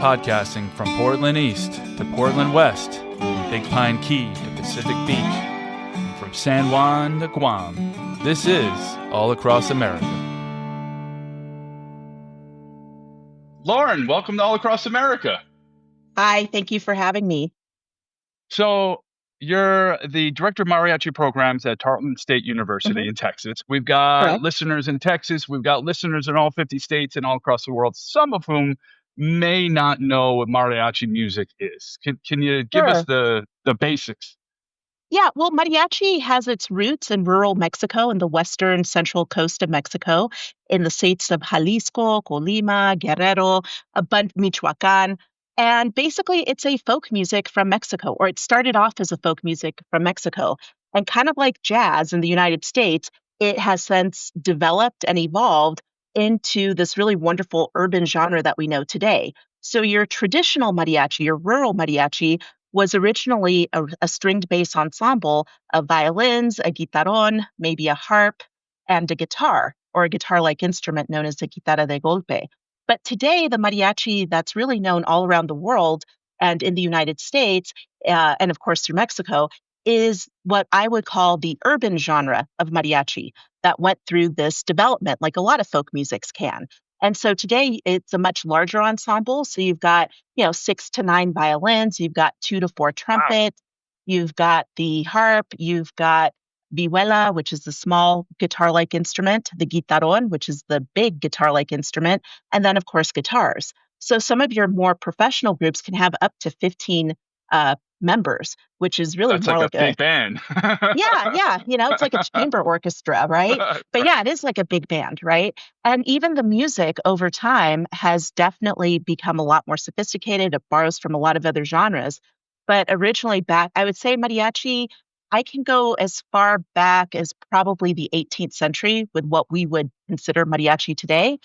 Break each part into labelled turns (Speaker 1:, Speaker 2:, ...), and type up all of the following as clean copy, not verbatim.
Speaker 1: Podcasting from Portland East to Portland West, from Big Pine Key to Pacific Beach, and from San Juan to Guam, this is All Across America. Lauryn, welcome to All Across America.
Speaker 2: Hi, thank you for having me.
Speaker 1: So, you're the director of mariachi programs at Tarleton State University in Texas. We've got
Speaker 2: Correct.
Speaker 1: listeners in Texas. We've got listeners in all 50 states and all across the world, some of whom may not know what mariachi music is. Can you give us the basics?
Speaker 2: Yeah, well, mariachi has its roots in rural Mexico and the western central coast of Mexico, in the states of Jalisco, Colima, Guerrero, Michoacan. And basically, it's a folk music from Mexico, or it started off as a folk music from Mexico. And kind of like jazz in the United States, it has since developed and evolved into this really wonderful urban genre that we know today. So your traditional mariachi, your rural mariachi, was originally a stringed bass ensemble of violins, a guitarrón, maybe a harp, and a guitar, or a guitar-like instrument known as the guitarra de golpe. But today, the mariachi that's really known all around the world and in the United States, and of course through Mexico, is what I would call the urban genre of mariachi that went through this development, like a lot of folk musics can. And so today it's a much larger ensemble. So you've got, 6 to 9 violins, you've got 2 to 4 trumpets, you've got the harp, you've got vihuela, which is the small guitar-like instrument, the guitarrón, which is the big guitar-like instrument, and then of course guitars. So some of your more professional groups can have up to 15 members, which is really
Speaker 1: That's
Speaker 2: more
Speaker 1: like a big band.
Speaker 2: yeah. It's like a chamber orchestra, right? But yeah, it is like a big band, right? And even the music over time has definitely become a lot more sophisticated. It borrows from a lot of other genres. But originally I would say mariachi, I can go as far back as probably the 18th century with what we would consider mariachi today.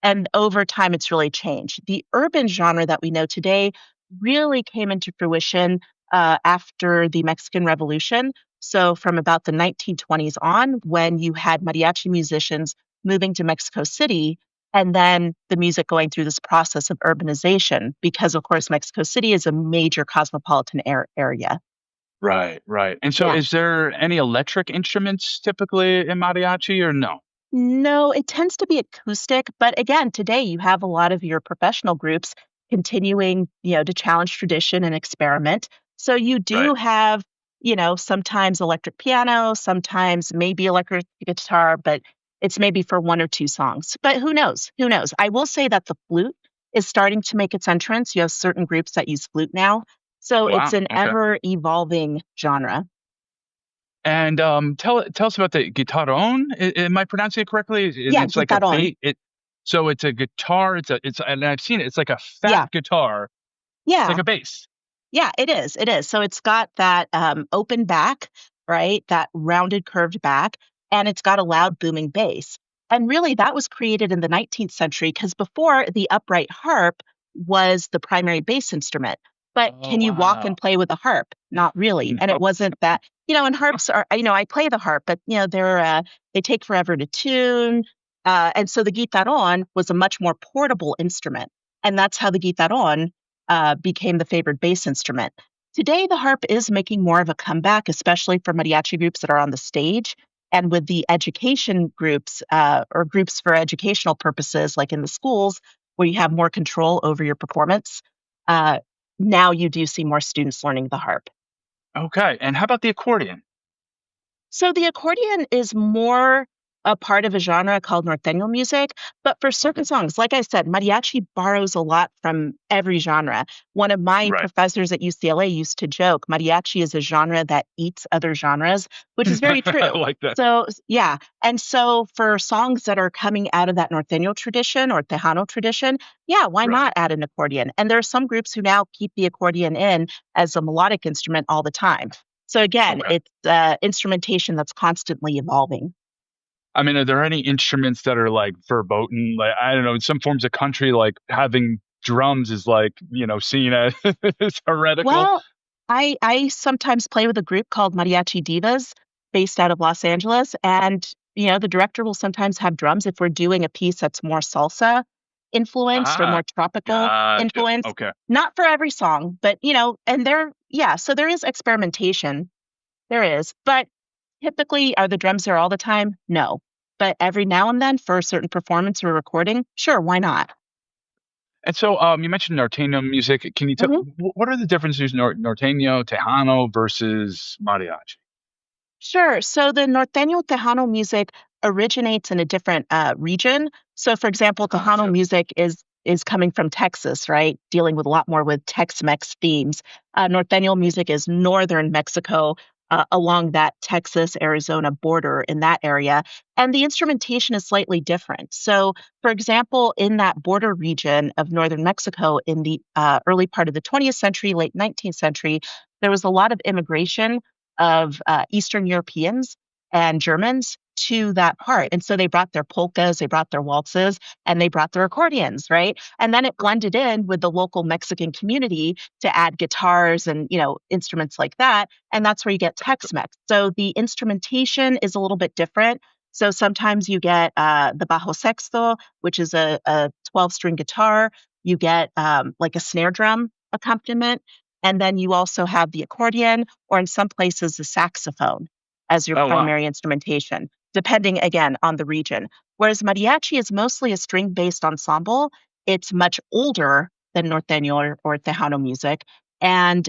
Speaker 2: And over time, it's really changed. The urban genre that we know today really came into fruition after the Mexican Revolution. So from about the 1920s on, when you had mariachi musicians moving to Mexico City, and then the music going through this process of urbanization, because of course, Mexico City is a major cosmopolitan area.
Speaker 1: Right. And so is there any electric instruments typically in mariachi or no?
Speaker 2: No, it tends to be acoustic. But again, today you have a lot of your professional groups continuing, to challenge tradition and experiment. So you do have, sometimes electric piano, sometimes maybe electric guitar, but it's maybe for 1 or 2 songs. But who knows? I will say that the flute is starting to make its entrance. You have certain groups that use flute now. So it's an ever-evolving genre.
Speaker 1: And tell us about the guitarrón. Am I pronouncing it correctly?
Speaker 2: Yeah,
Speaker 1: it's like
Speaker 2: guitarrón.
Speaker 1: So it's a guitar. And I've seen it. It's like a fat guitar.
Speaker 2: Yeah,
Speaker 1: it's like a bass.
Speaker 2: Yeah, it is. So it's got that open back, right? That rounded, curved back, and it's got a loud, booming bass. And really, that was created in the 19th century because before the upright harp was the primary bass instrument. But can you walk and play with a harp? Not really. And it wasn't that, and harps are, I play the harp, but they take forever to tune. And so the guitarrón was a much more portable instrument. And that's how the guitarrón became the favored bass instrument. Today, the harp is making more of a comeback, especially for mariachi groups that are on the stage. And with the education groups or groups for educational purposes, like in the schools, where you have more control over your performance, now you do see more students learning the harp.
Speaker 1: Okay. And how about the accordion?
Speaker 2: So the accordion is more a part of a genre called norteño music, but for certain songs, like I said, mariachi borrows a lot from every genre. One of my professors at UCLA used to joke, mariachi is a genre that eats other genres, which is very true.
Speaker 1: I like that.
Speaker 2: So, yeah. And so for songs that are coming out of that norteño tradition or Tejano tradition, why not add an accordion? And there are some groups who now keep the accordion in as a melodic instrument all the time. So again, it's instrumentation that's constantly evolving.
Speaker 1: I mean, are there any instruments that are like verboten? Like, I don't know, in some forms of country, like having drums is like, seen as heretical.
Speaker 2: Well, I sometimes play with a group called Mariachi Divas based out of Los Angeles. And, the director will sometimes have drums if we're doing a piece that's more salsa. influenced or
Speaker 1: Ah,
Speaker 2: more tropical
Speaker 1: gotcha.
Speaker 2: influenced.
Speaker 1: Okay.
Speaker 2: Not for every song, but and so there is experimentation. There is. But typically, are the drums there all the time? No. But every now and then for a certain performance or recording, sure, why not?
Speaker 1: And so, you mentioned norteño music. Can you tell
Speaker 2: Mhm.
Speaker 1: what are the differences norteño, Tejano versus mariachi?
Speaker 2: Sure. So the norteño Tejano music originates in a different region. So, for example, Tejano
Speaker 1: Gotcha.
Speaker 2: music is coming from Texas, right? Dealing with a lot more with Tex-Mex themes. Norteño music is northern Mexico, along that Texas-Arizona border in that area, and the instrumentation is slightly different. So, for example, in that border region of northern Mexico, in the early part of the 20th century, late 19th century, there was a lot of immigration of Eastern Europeans and Germans to that part. And so they brought their polkas, they brought their waltzes, and they brought their accordions, right? And then it blended in with the local Mexican community to add guitars and, instruments like that. And that's where you get Tex-Mex. So the instrumentation is a little bit different. So sometimes you get the bajo sexto, which is a 12-string guitar. You get like a snare drum accompaniment. And then you also have the accordion, or in some places, the saxophone as your
Speaker 1: Oh, wow.
Speaker 2: primary instrumentation, depending again on the region. Whereas mariachi is mostly a string based ensemble, it's much older than norteño or Tejano music. And,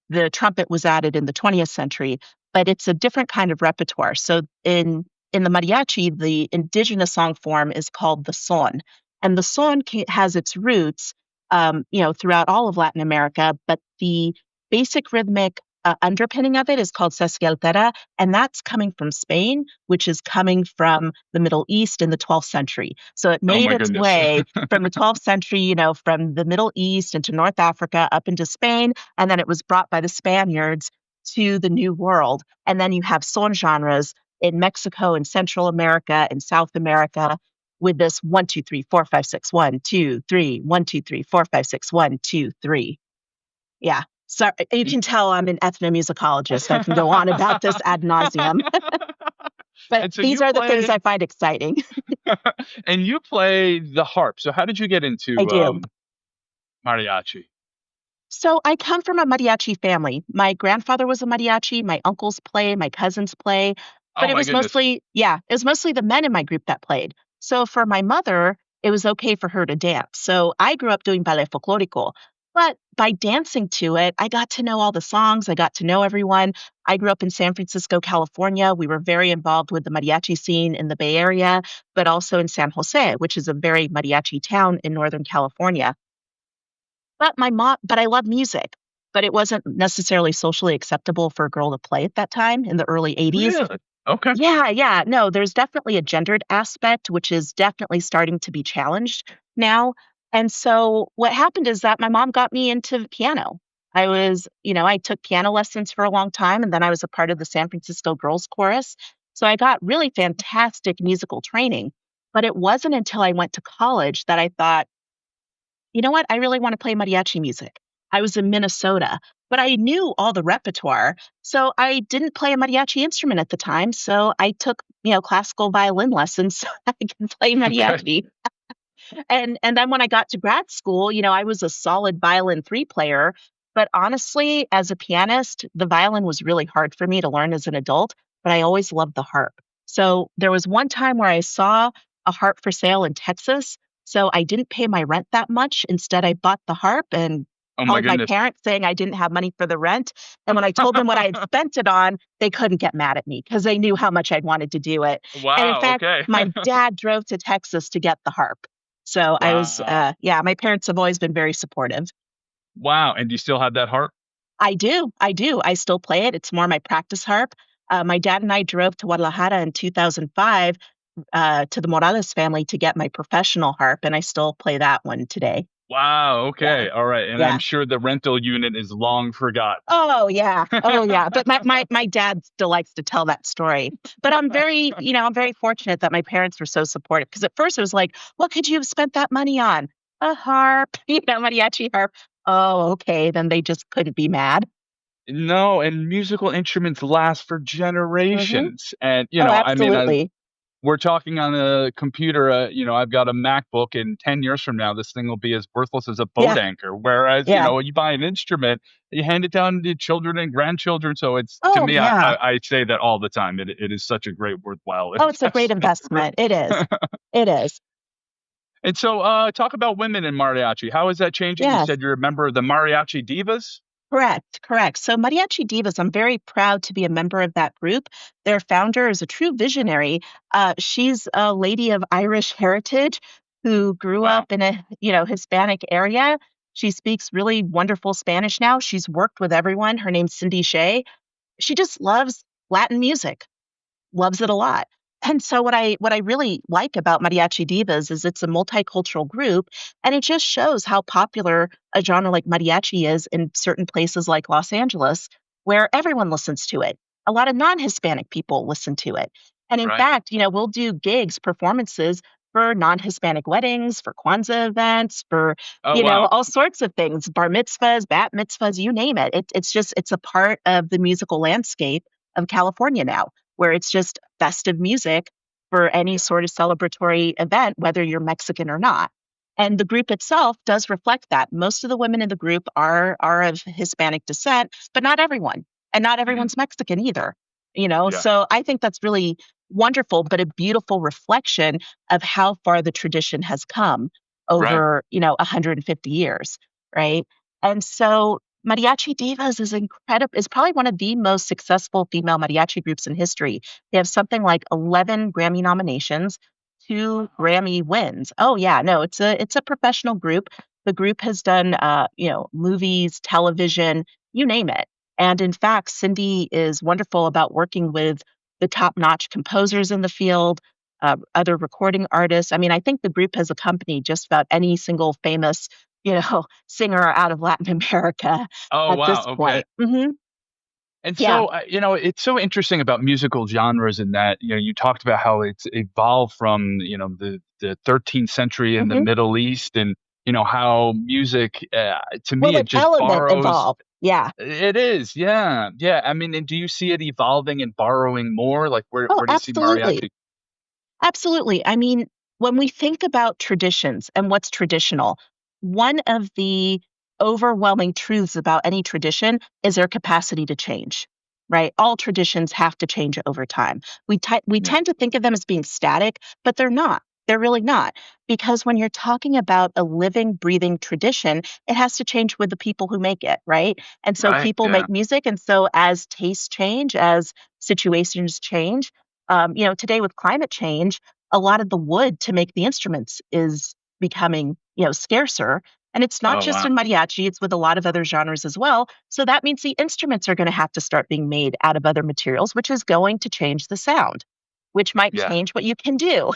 Speaker 2: the trumpet was added in the 20th century, but it's a different kind of repertoire. So in the mariachi, the indigenous song form is called the son. And the son has its roots throughout all of Latin America. But the basic rhythmic underpinning of it is called sesquialtera, and that's coming from Spain, which is coming from the Middle East in the 12th century. So it
Speaker 1: Oh
Speaker 2: made
Speaker 1: my
Speaker 2: its
Speaker 1: goodness.
Speaker 2: way from the 12th century, from the Middle East into North Africa up into Spain, and then it was brought by the Spaniards to the New World. And then you have son genres in Mexico and Central America and South America with this 1, 2, 3, 4, 5, 6, 1, 2, 3, 1, 2, 3, 4, 5, 6, 1, 2, 3. Yeah. So you
Speaker 1: Y-
Speaker 2: can tell I'm an ethnomusicologist. I can go on about this ad nauseum, but
Speaker 1: and so
Speaker 2: these
Speaker 1: you
Speaker 2: are the things
Speaker 1: play
Speaker 2: I find exciting.
Speaker 1: and you play the harp. So how did you get
Speaker 2: I
Speaker 1: into
Speaker 2: do.
Speaker 1: mariachi?
Speaker 2: So I come from a mariachi family. My grandfather was a mariachi, my uncles play, my cousins play,
Speaker 1: Oh
Speaker 2: but it
Speaker 1: my
Speaker 2: was
Speaker 1: goodness.
Speaker 2: mostly the men in my group that played. So for my mother, it was okay for her to dance. So I grew up doing ballet folklorico. But by dancing to it, I got to know all the songs. I got to know everyone. I grew up in San Francisco, California. We were very involved with the mariachi scene in the Bay Area, but also in San Jose, which is a very mariachi town in Northern California. But I love music, but it wasn't necessarily socially acceptable for a girl to play at that time in the early '80s.
Speaker 1: Really? Okay.
Speaker 2: Yeah, yeah. No, there's definitely a gendered aspect, which is definitely starting to be challenged now. And so what happened is that my mom got me into piano. I took piano lessons for a long time, and then I was a part of the San Francisco Girls Chorus. So I got really fantastic musical training. But it wasn't until I went to college that I thought, you know what? I really want to play mariachi music. I was in Minnesota, but I knew all the repertoire. So I didn't play a mariachi instrument at the time. So I took, classical violin lessons so I can play
Speaker 1: Okay.
Speaker 2: mariachi. And then when I got to grad school, I was a solid violin three player. But honestly, as a pianist, the violin was really hard for me to learn as an adult, but I always loved the harp. So there was one time where I saw a harp for sale in Texas. So I didn't pay my rent that much. Instead, I bought the harp and
Speaker 1: Oh my
Speaker 2: called my
Speaker 1: goodness.
Speaker 2: parents saying I didn't have money for the rent. And when I told them what I had spent it on, they couldn't get mad at me because they knew how much I'd wanted to do it. And in
Speaker 1: Wow.
Speaker 2: fact,
Speaker 1: Okay.
Speaker 2: my dad drove to Texas to get the harp. So
Speaker 1: Wow.
Speaker 2: yeah, my parents have always been very supportive.
Speaker 1: Wow. And do you still have that harp?
Speaker 2: I do. I do. I still play it. It's more my practice harp. My dad and I drove to Guadalajara in 2005 to the Morales family to get my professional harp, and I still play that one today.
Speaker 1: Wow.
Speaker 2: Yeah.
Speaker 1: Okay. All right. And I'm
Speaker 2: Yeah.
Speaker 1: sure the rental unit is long forgotten.
Speaker 2: Oh yeah. Oh yeah. But my dad still likes to tell that story. But I'm very fortunate that my parents were so supportive because at first it was like, what could you have spent that money on? A harp, mariachi harp. Oh, okay. Then they just couldn't be mad.
Speaker 1: No, and musical instruments last for
Speaker 2: Hmm.
Speaker 1: generations. And,
Speaker 2: Oh,
Speaker 1: I mean,
Speaker 2: absolutely.
Speaker 1: we're talking on a computer. I've got a MacBook, and 10 years from now, this thing will be as worthless as a boat
Speaker 2: Yeah,
Speaker 1: anchor. Whereas,
Speaker 2: yeah.
Speaker 1: when you buy an instrument, you hand it down to children and grandchildren. So it's, to
Speaker 2: Oh,
Speaker 1: me,
Speaker 2: yeah.
Speaker 1: I say that all the time. It is such a great, worthwhile
Speaker 2: Oh, it's a great
Speaker 1: investment.
Speaker 2: investment. It is. It is.
Speaker 1: And so, talk about women in mariachi. How is that changing? You
Speaker 2: Yes.
Speaker 1: said you're a member of the Mariachi Divas.
Speaker 2: Correct, correct. So Mariachi Divas, I'm very proud to be a member of that group. Their founder is a true visionary. She's a lady of Irish heritage who grew
Speaker 1: Wow.
Speaker 2: up in a, Hispanic area. She speaks really wonderful Spanish now. She's worked with everyone. Her name's Cindy Shea. She just loves Latin music, loves it a lot. And so what I really like about Mariachi Divas is it's a multicultural group, and it just shows how popular a genre like mariachi is in certain places like Los Angeles, where everyone listens to it. A lot of non-Hispanic people listen to it. And in
Speaker 1: Right.
Speaker 2: fact, we'll do gigs, performances for non-Hispanic weddings, for Kwanzaa events, for,
Speaker 1: Oh, wow.
Speaker 2: all sorts of things, bar mitzvahs, bat mitzvahs, you name it. It's a part of the musical landscape of California now, where it's just festive music for any
Speaker 1: Yeah.
Speaker 2: sort of celebratory event, whether you're Mexican or not. And the group itself does reflect that. Most of the women in the group are of Hispanic descent, but not everyone. And not
Speaker 1: Mhm.
Speaker 2: everyone's Mexican either.
Speaker 1: Yeah.
Speaker 2: So I think that's really wonderful, but a beautiful reflection of how far the tradition has come
Speaker 1: Right.
Speaker 2: over, 150 years, right? And so Mariachi Divas is probably one of the most successful female mariachi groups in history. They have something like 11 Grammy nominations, 2 Grammy wins. Oh yeah, no, it's a professional group. The group has done movies, television, you name it. And in fact, Cindy is wonderful about working with the top-notch composers in the field, other recording artists. I mean, I think the group has accompanied just about any single famous, singer out of Latin America
Speaker 1: Oh,
Speaker 2: at this
Speaker 1: wow. Okay.
Speaker 2: point. Hmm.
Speaker 1: And
Speaker 2: Yeah.
Speaker 1: so, it's so interesting about musical genres in that, you talked about how it's evolved from, the 13th century in the
Speaker 2: Hmm.
Speaker 1: Middle East, and, how music, to
Speaker 2: Well,
Speaker 1: me, it
Speaker 2: like
Speaker 1: just
Speaker 2: element
Speaker 1: borrows.
Speaker 2: evolved. Yeah.
Speaker 1: It is. Yeah. Yeah. I mean, and do you see it evolving and borrowing more? Like,
Speaker 2: Oh,
Speaker 1: where do you see
Speaker 2: absolutely.
Speaker 1: mariachi?
Speaker 2: Absolutely. I mean, when we think about traditions and what's traditional, one of the overwhelming truths about any tradition is their capacity to change, right? All traditions have to change over time. We
Speaker 1: Yeah.
Speaker 2: tend to think of them as being static, but they're not. They're really not. Because when you're talking about a living, breathing tradition, it has to change with the people who make it, right? And so
Speaker 1: Right.
Speaker 2: people
Speaker 1: Yeah.
Speaker 2: make music. And so as tastes change, as situations change, today with climate change, a lot of the wood to make the instruments is becoming, scarcer. And it's not
Speaker 1: Oh,
Speaker 2: just
Speaker 1: wow.
Speaker 2: in mariachi, it's with a lot of other genres as well. So that means the instruments are going to have to start being made out of other materials, which is going to change the sound, which might
Speaker 1: Yeah.
Speaker 2: change what you can do,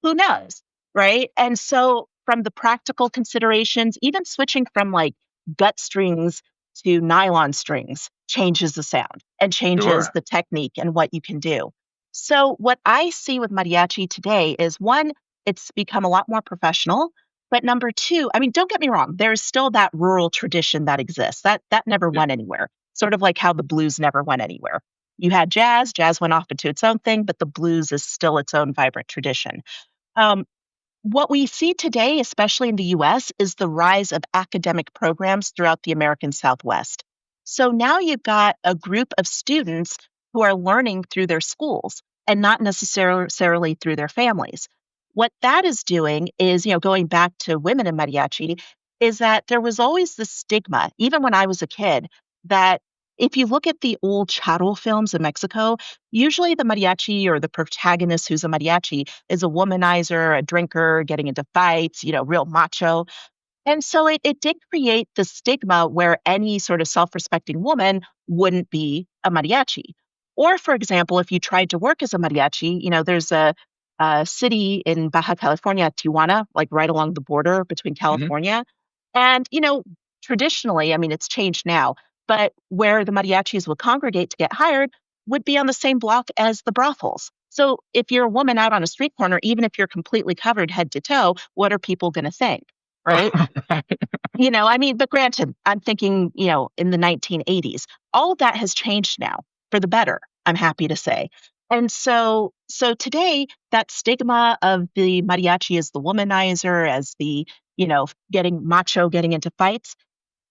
Speaker 2: who knows, right? And so from the practical considerations, even switching from like gut strings to nylon strings changes the sound and changes
Speaker 1: Sure.
Speaker 2: the technique and what you can do. So, what I see with mariachi today is one, it's become a lot more professional. But number two, I mean, don't get me wrong, there's still that rural tradition that exists. That never
Speaker 1: Yeah.
Speaker 2: went anywhere. Sort of like how the blues never went anywhere. You had jazz went off into its own thing, but the blues is still its own vibrant tradition. Um, what we see today, especially in the US, is the rise of academic programs throughout the American Southwest. So now you've got a group of students who are learning through their schools and not necessarily through their families. What that is doing is, going back to women in mariachi, is that there was always this stigma, even when I was a kid, that if you look at the old charro films in Mexico, usually the mariachi or the protagonist who's a mariachi is a womanizer, a drinker, getting into fights, real macho. And so it did create the stigma where any sort of self respecting woman wouldn't be a mariachi. Or, for example, if you tried to work as a mariachi, there's a city in Baja California, Tijuana, like right along the border between
Speaker 1: Hmm.
Speaker 2: California. And, traditionally, I mean, it's changed now, but where the mariachis would congregate to get hired would be on the same block as the brothels. So if you're a woman out on a street corner, even if you're completely covered head to toe, what are people going to think? Right. I mean, but granted, I'm thinking, in the 1980s, all of that has changed now for the better, I'm happy to say. And so today, that stigma of the mariachi as the womanizer, as the, getting macho, getting into fights,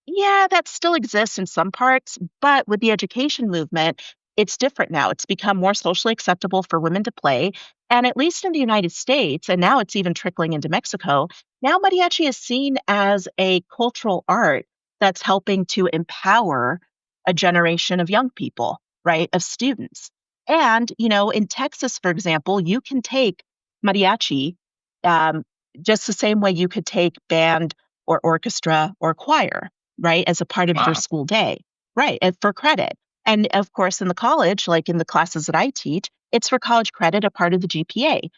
Speaker 2: yeah, that still exists in some parts, but with the education movement, it's different now. It's become more socially acceptable for women to play. And at least in the United States, and now it's even trickling into Mexico, now mariachi is seen as a cultural art that's helping to empower a generation of young people, right? Of students. And, in Texas, for example, you can take mariachi um, just the same way you could take band or orchestra or choir, right, as a part of your
Speaker 1: Wow.
Speaker 2: school day, right, and for credit. And of course, in the college, like in the classes that I teach, it's for college credit, a part of the GPA.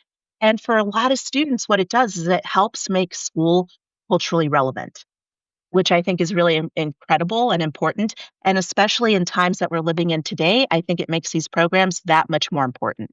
Speaker 2: And for a lot of students, what it does is it helps make school culturally relevant, which I think is really incredible and important. And especially in times that we're living in today, I think it makes these programs that much more important.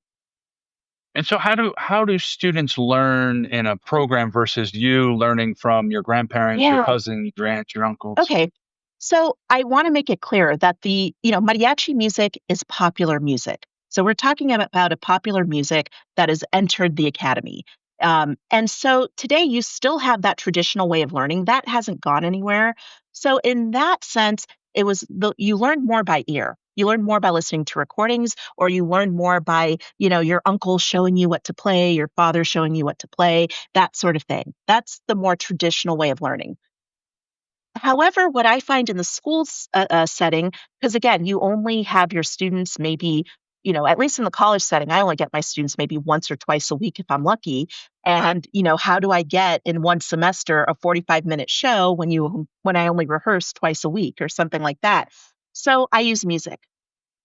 Speaker 1: And so how do students learn in a program versus you learning from your grandparents, your
Speaker 2: Yeah.
Speaker 1: cousins, your aunts, your uncles?
Speaker 2: Okay. So I want to make it clear that mariachi music is popular music. So we're talking about a popular music that has entered the academy. And so today you still have that traditional way of learning that hasn't gone anywhere. So in that sense, you learn more by ear. You learn more by listening to recordings, or you learn more by, your uncle showing you what to play, your father showing you what to play, that sort of thing. That's the more traditional way of learning. However, what I find in the schools setting, because again, you only have your students maybe, at least in the college setting, I only get my students maybe once or twice a week if I'm lucky. And, how do I get in one semester a 45-minute show when I only rehearse twice a week or something like that? So I use music.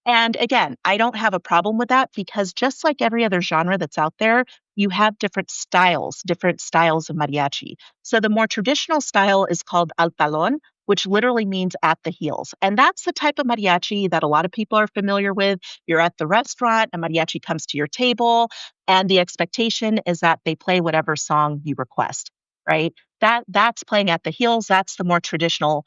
Speaker 2: And again, I don't have a problem with that because just like every other genre that's out there, you have different styles of mariachi. So the more traditional style is called al talón, which literally means at the heels. And that's the type of mariachi that a lot of people are familiar with. You're at the restaurant, a mariachi comes to your table, and the expectation is that they play whatever song you request, right? That's playing at the heels. That's the more traditional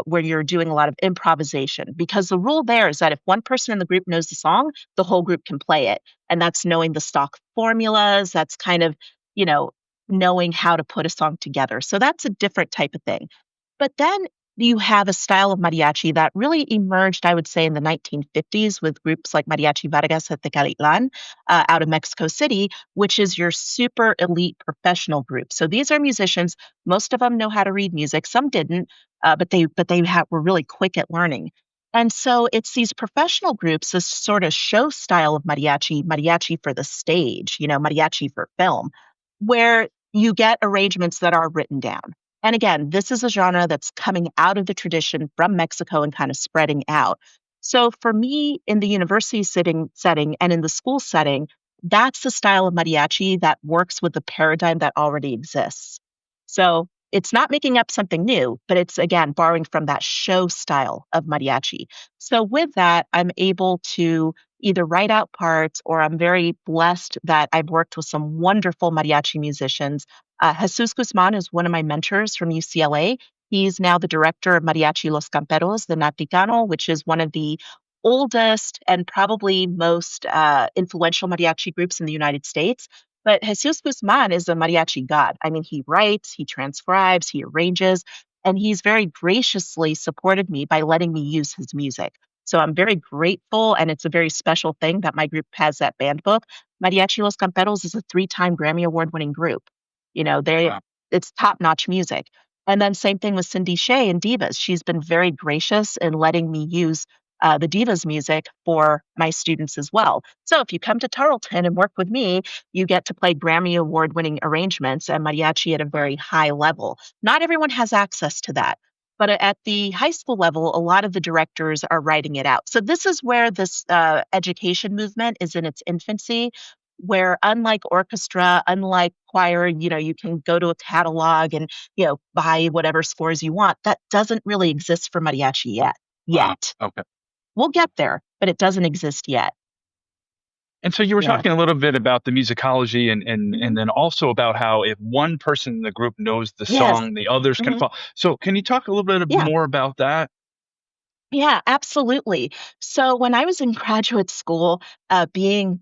Speaker 2: where you're doing a lot of improvisation because the rule there is that if one person in the group knows the song, the whole group can play it. And that's knowing the stock formulas. That's kind of, you know, knowing how to put a song together. So that's a different type of thing. But then you have a style of mariachi that really emerged, I would say, in the 1950s with groups like Mariachi Vargas at the Calitlan out of Mexico City, which is your super elite professional group. So these are musicians. Most of them know how to read music. Some didn't, but they were really quick at learning. And so it's these professional groups, this sort of show style of mariachi, mariachi for the stage, mariachi for film, where you get arrangements that are written down. And again, this is a genre that's coming out of the tradition from Mexico and kind of spreading out. So for me, in the university setting and in the school setting, that's the style of mariachi that works with the paradigm that already exists. So it's not making up something new, but it's again borrowing from that show style of mariachi. So with that, I'm able to either write out parts or I'm very blessed that I've worked with some wonderful mariachi musicians. Jesus Guzman is one of my mentors from UCLA. He's now the director of Mariachi Los Camperos, the Naticano, which is one of the oldest and probably most influential mariachi groups in the United States. But Jesus Guzman is a mariachi god. I mean, he writes, he transcribes, he arranges, and he's very graciously supported me by letting me use his music. So I'm very grateful, and it's a very special thing that my group has that band book. Mariachi Los Camperos is a 3-time Grammy Award winning group.
Speaker 1: Wow.
Speaker 2: It's top-notch music. And then same thing with Cindy Shea in Divas. She's been very gracious in letting me use the Divas music for my students as well. So if you come to Tarleton and work with me, you get to play Grammy Award winning arrangements and mariachi at a very high level. Not everyone has access to that. But at the high school level, a lot of the directors are writing it out. So this is where this education movement is in its infancy, where unlike orchestra, unlike choir, you can go to a catalog and, buy whatever scores you want. That doesn't really exist for mariachi yet.
Speaker 1: Wow.
Speaker 2: Yet.
Speaker 1: Okay.
Speaker 2: We'll get there, but it doesn't exist yet.
Speaker 1: And so you were
Speaker 2: Yeah.
Speaker 1: talking a little bit about the musicology and then also about how if one person in the group knows the
Speaker 2: Yes.
Speaker 1: song, the others can
Speaker 2: Hmm.
Speaker 1: follow. So can you talk a little bit
Speaker 2: Yeah.
Speaker 1: more about that?
Speaker 2: Yeah, absolutely. So when I was in graduate school, being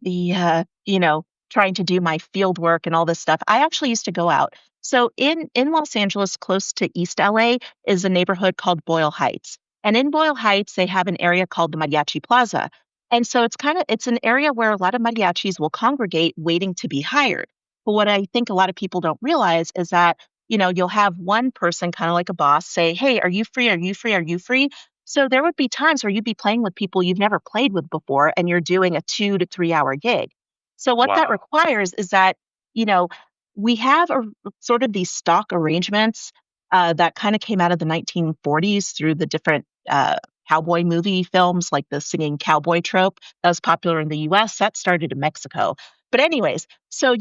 Speaker 2: trying to do my field work and all this stuff, I actually used to go out. So in Los Angeles, close to East LA, is a neighborhood called Boyle Heights. And in Boyle Heights, they have an area called the Mariachi Plaza. And so it's an area where a lot of mariachis will congregate waiting to be hired. But what I think a lot of people don't realize is that, you'll have one person kind of like a boss say, "Hey, are you free? Are you free? Are you free?" So there would be times where you'd be playing with people you've never played with before, and you're doing a 2 to 3 hour gig. So what that
Speaker 1: Wow.
Speaker 2: requires is that, you know, we have sort of these stock arrangements that kind of came out of the 1940s through the different cowboy movie films, like the singing cowboy trope that was popular in the U.S. That started in Mexico. But anyways, so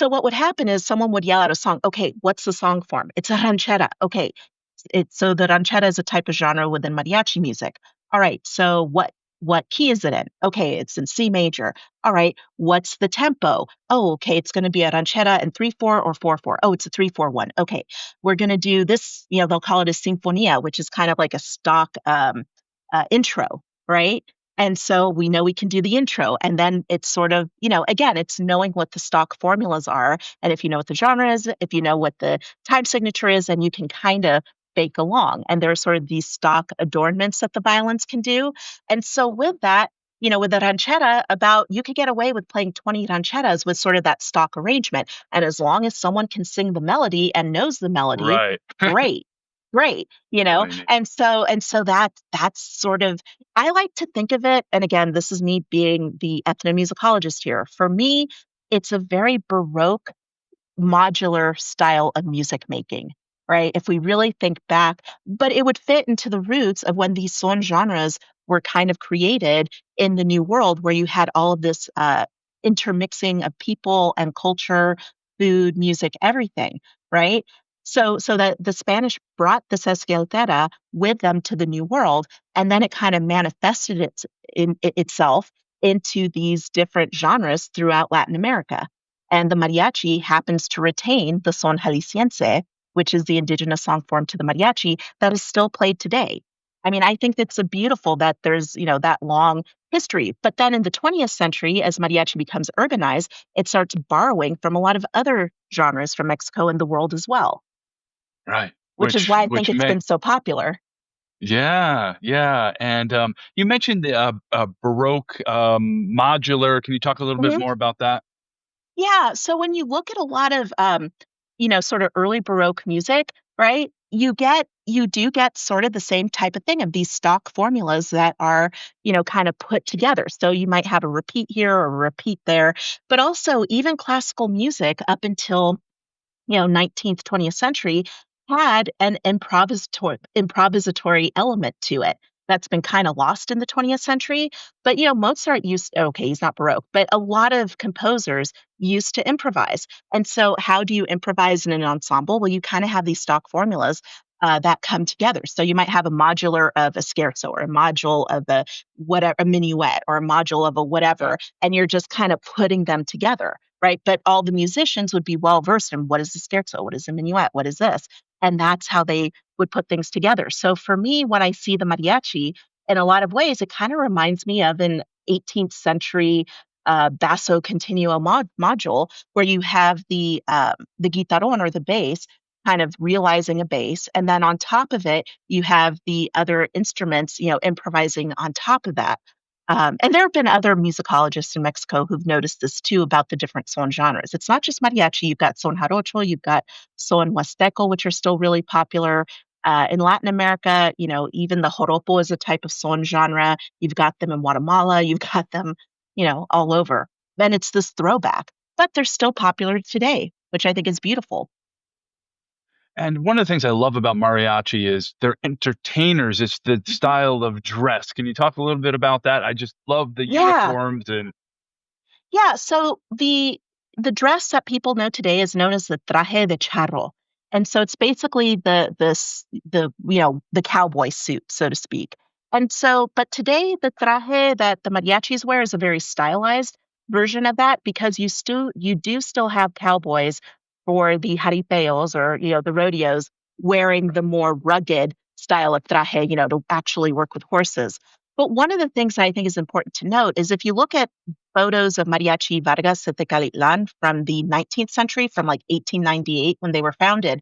Speaker 2: what would happen is someone would yell out a song. Okay, what's the song form? It's a ranchera. Okay, so the ranchera is a type of genre within mariachi music. All right, so what key is it in? Okay, it's in C major. All right, what's the tempo? Oh, okay, it's going to be a ranchera in 3/4 or 4/4. Oh, it's a 3/4 1. Okay, we're going to do this. They'll call it a sinfonia, which is kind of like a stock intro, right? And so we know we can do the intro, and then it's sort of, again, it's knowing what the stock formulas are, and if you know what the genre is, if you know what the time signature is, and you can kind of bake along. And there are sort of these stock adornments that the violins can do. And so with that, with the ranchera, about you could get away with playing 20 rancheras with sort of that stock arrangement. And as long as someone can sing the melody and knows the melody,
Speaker 1: Right.
Speaker 2: great. Great,
Speaker 1: Really neat.
Speaker 2: and so that's sort of, I like to think of it, and again, this is me being the ethnomusicologist here. For me, it's a very Baroque modular style of music making, right? If we really think back, but it would fit into the roots of when these son genres were kind of created in the New World, where you had all of this intermixing of people and culture, food, music, everything, right? So that the Spanish brought this escalera with them to the New World, and then it kind of manifested itself into these different genres throughout Latin America. And the mariachi happens to retain the son jalisciense, which is the indigenous song form to the mariachi that is still played today. I mean, I think it's a beautiful that there's, that long history. But then in the 20th century, as mariachi becomes urbanized, it starts borrowing from a lot of other genres from Mexico and the world as well,
Speaker 1: Right.
Speaker 2: which is
Speaker 1: Which
Speaker 2: why I think
Speaker 1: which
Speaker 2: it's
Speaker 1: may
Speaker 2: been so popular.
Speaker 1: Yeah, yeah. And you mentioned the Baroque modular. Can you talk a little bit
Speaker 2: Mhm.
Speaker 1: more about that?
Speaker 2: Yeah, so when you look at a lot of sort of early Baroque music, right? You do get sort of the same type of thing of these stock formulas that are, kind of put together. So you might have a repeat here or a repeat there, but also even classical music up until 19th, 20th century had an improvisatory element to it that's been kind of lost in the 20th century. But, Mozart used, okay, he's not Baroque, but a lot of composers used to improvise. And so, how do you improvise in an ensemble? Well, you kind of have these stock formulas. That come together. So you might have a modular of a scherzo or a module of a whatever, a minuet or a module of a whatever, and you're just kind of putting them together, right? But all the musicians would be well versed in what is the scherzo, what is the minuet, what is this, and that's how they would put things together. So for me, when I see the mariachi, in a lot of ways, it kind of reminds me of an 18th century basso continuo module where you have the guitarron or the bass kind of realizing a bass, and then on top of it, you have the other instruments, improvising on top of that. And there have been other musicologists in Mexico who've noticed this too about the different son genres. It's not just mariachi. You've got son jarocho, you've got son huasteco, which are still really popular. In Latin America, even the joropo is a type of son genre. You've got them in Guatemala, you've got them, all over. Then it's this throwback, but they're still popular today, which I think is beautiful.
Speaker 1: And one of the things I love about mariachi is they're entertainers. It's the
Speaker 2: Mhm.
Speaker 1: style of dress. Can you talk a little bit about that? I just love the
Speaker 2: Yeah.
Speaker 1: uniforms and
Speaker 2: Yeah, so the dress that people know today is known as the traje de charro. And so it's basically the cowboy suit, so to speak. And so, but today the traje that the mariachis wear is a very stylized version of that because you do still have cowboys for the jaripeos or the rodeos wearing the more rugged style of traje, to actually work with horses. But one of the things I think is important to note is if you look at photos of Mariachi Vargas at Tecalitlan from the 19th century, from like 1898 when they were founded,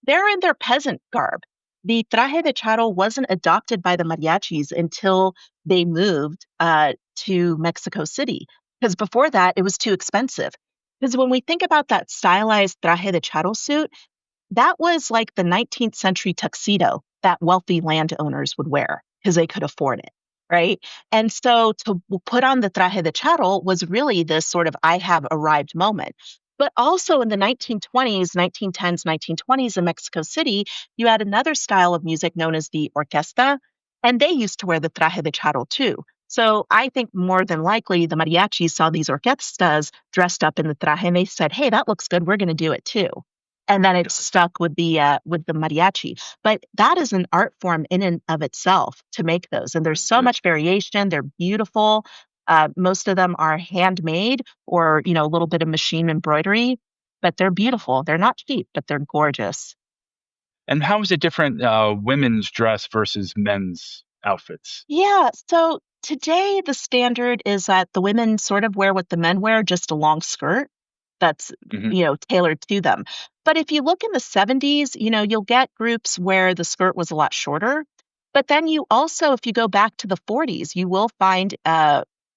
Speaker 2: they're in their peasant garb. The traje de charro wasn't adopted by the mariachis until they moved to Mexico City, because before that, it was too expensive. Because when we think about that stylized traje de charro suit, that was like the 19th century tuxedo that wealthy landowners would wear because they could afford it, right? And so to put on the traje de charro was really this sort of I have arrived moment. But also in the 1920s, 1910s, 1920s in Mexico City, you had another style of music known as the orquesta, and they used to wear the traje de charro too. So I think more than likely the mariachis saw these orquestas dressed up in the traje and they said, "Hey, that looks good. We're going to do it too." And then it's stuck with the mariachi. But that is an art form in and of itself to make those. And there's so much variation. They're beautiful. Most of them are handmade or, a little bit of machine embroidery, but they're beautiful. They're not cheap, but they're gorgeous.
Speaker 1: And how is it different women's dress versus men's outfits?
Speaker 2: Yeah. So today the standard is that the women sort of wear what the men wear, just a long skirt that's,
Speaker 1: Hmm.
Speaker 2: tailored to them. But if you look in the 70s, you'll get groups where the skirt was a lot shorter. But then you also, if you go back to the 40s, you will find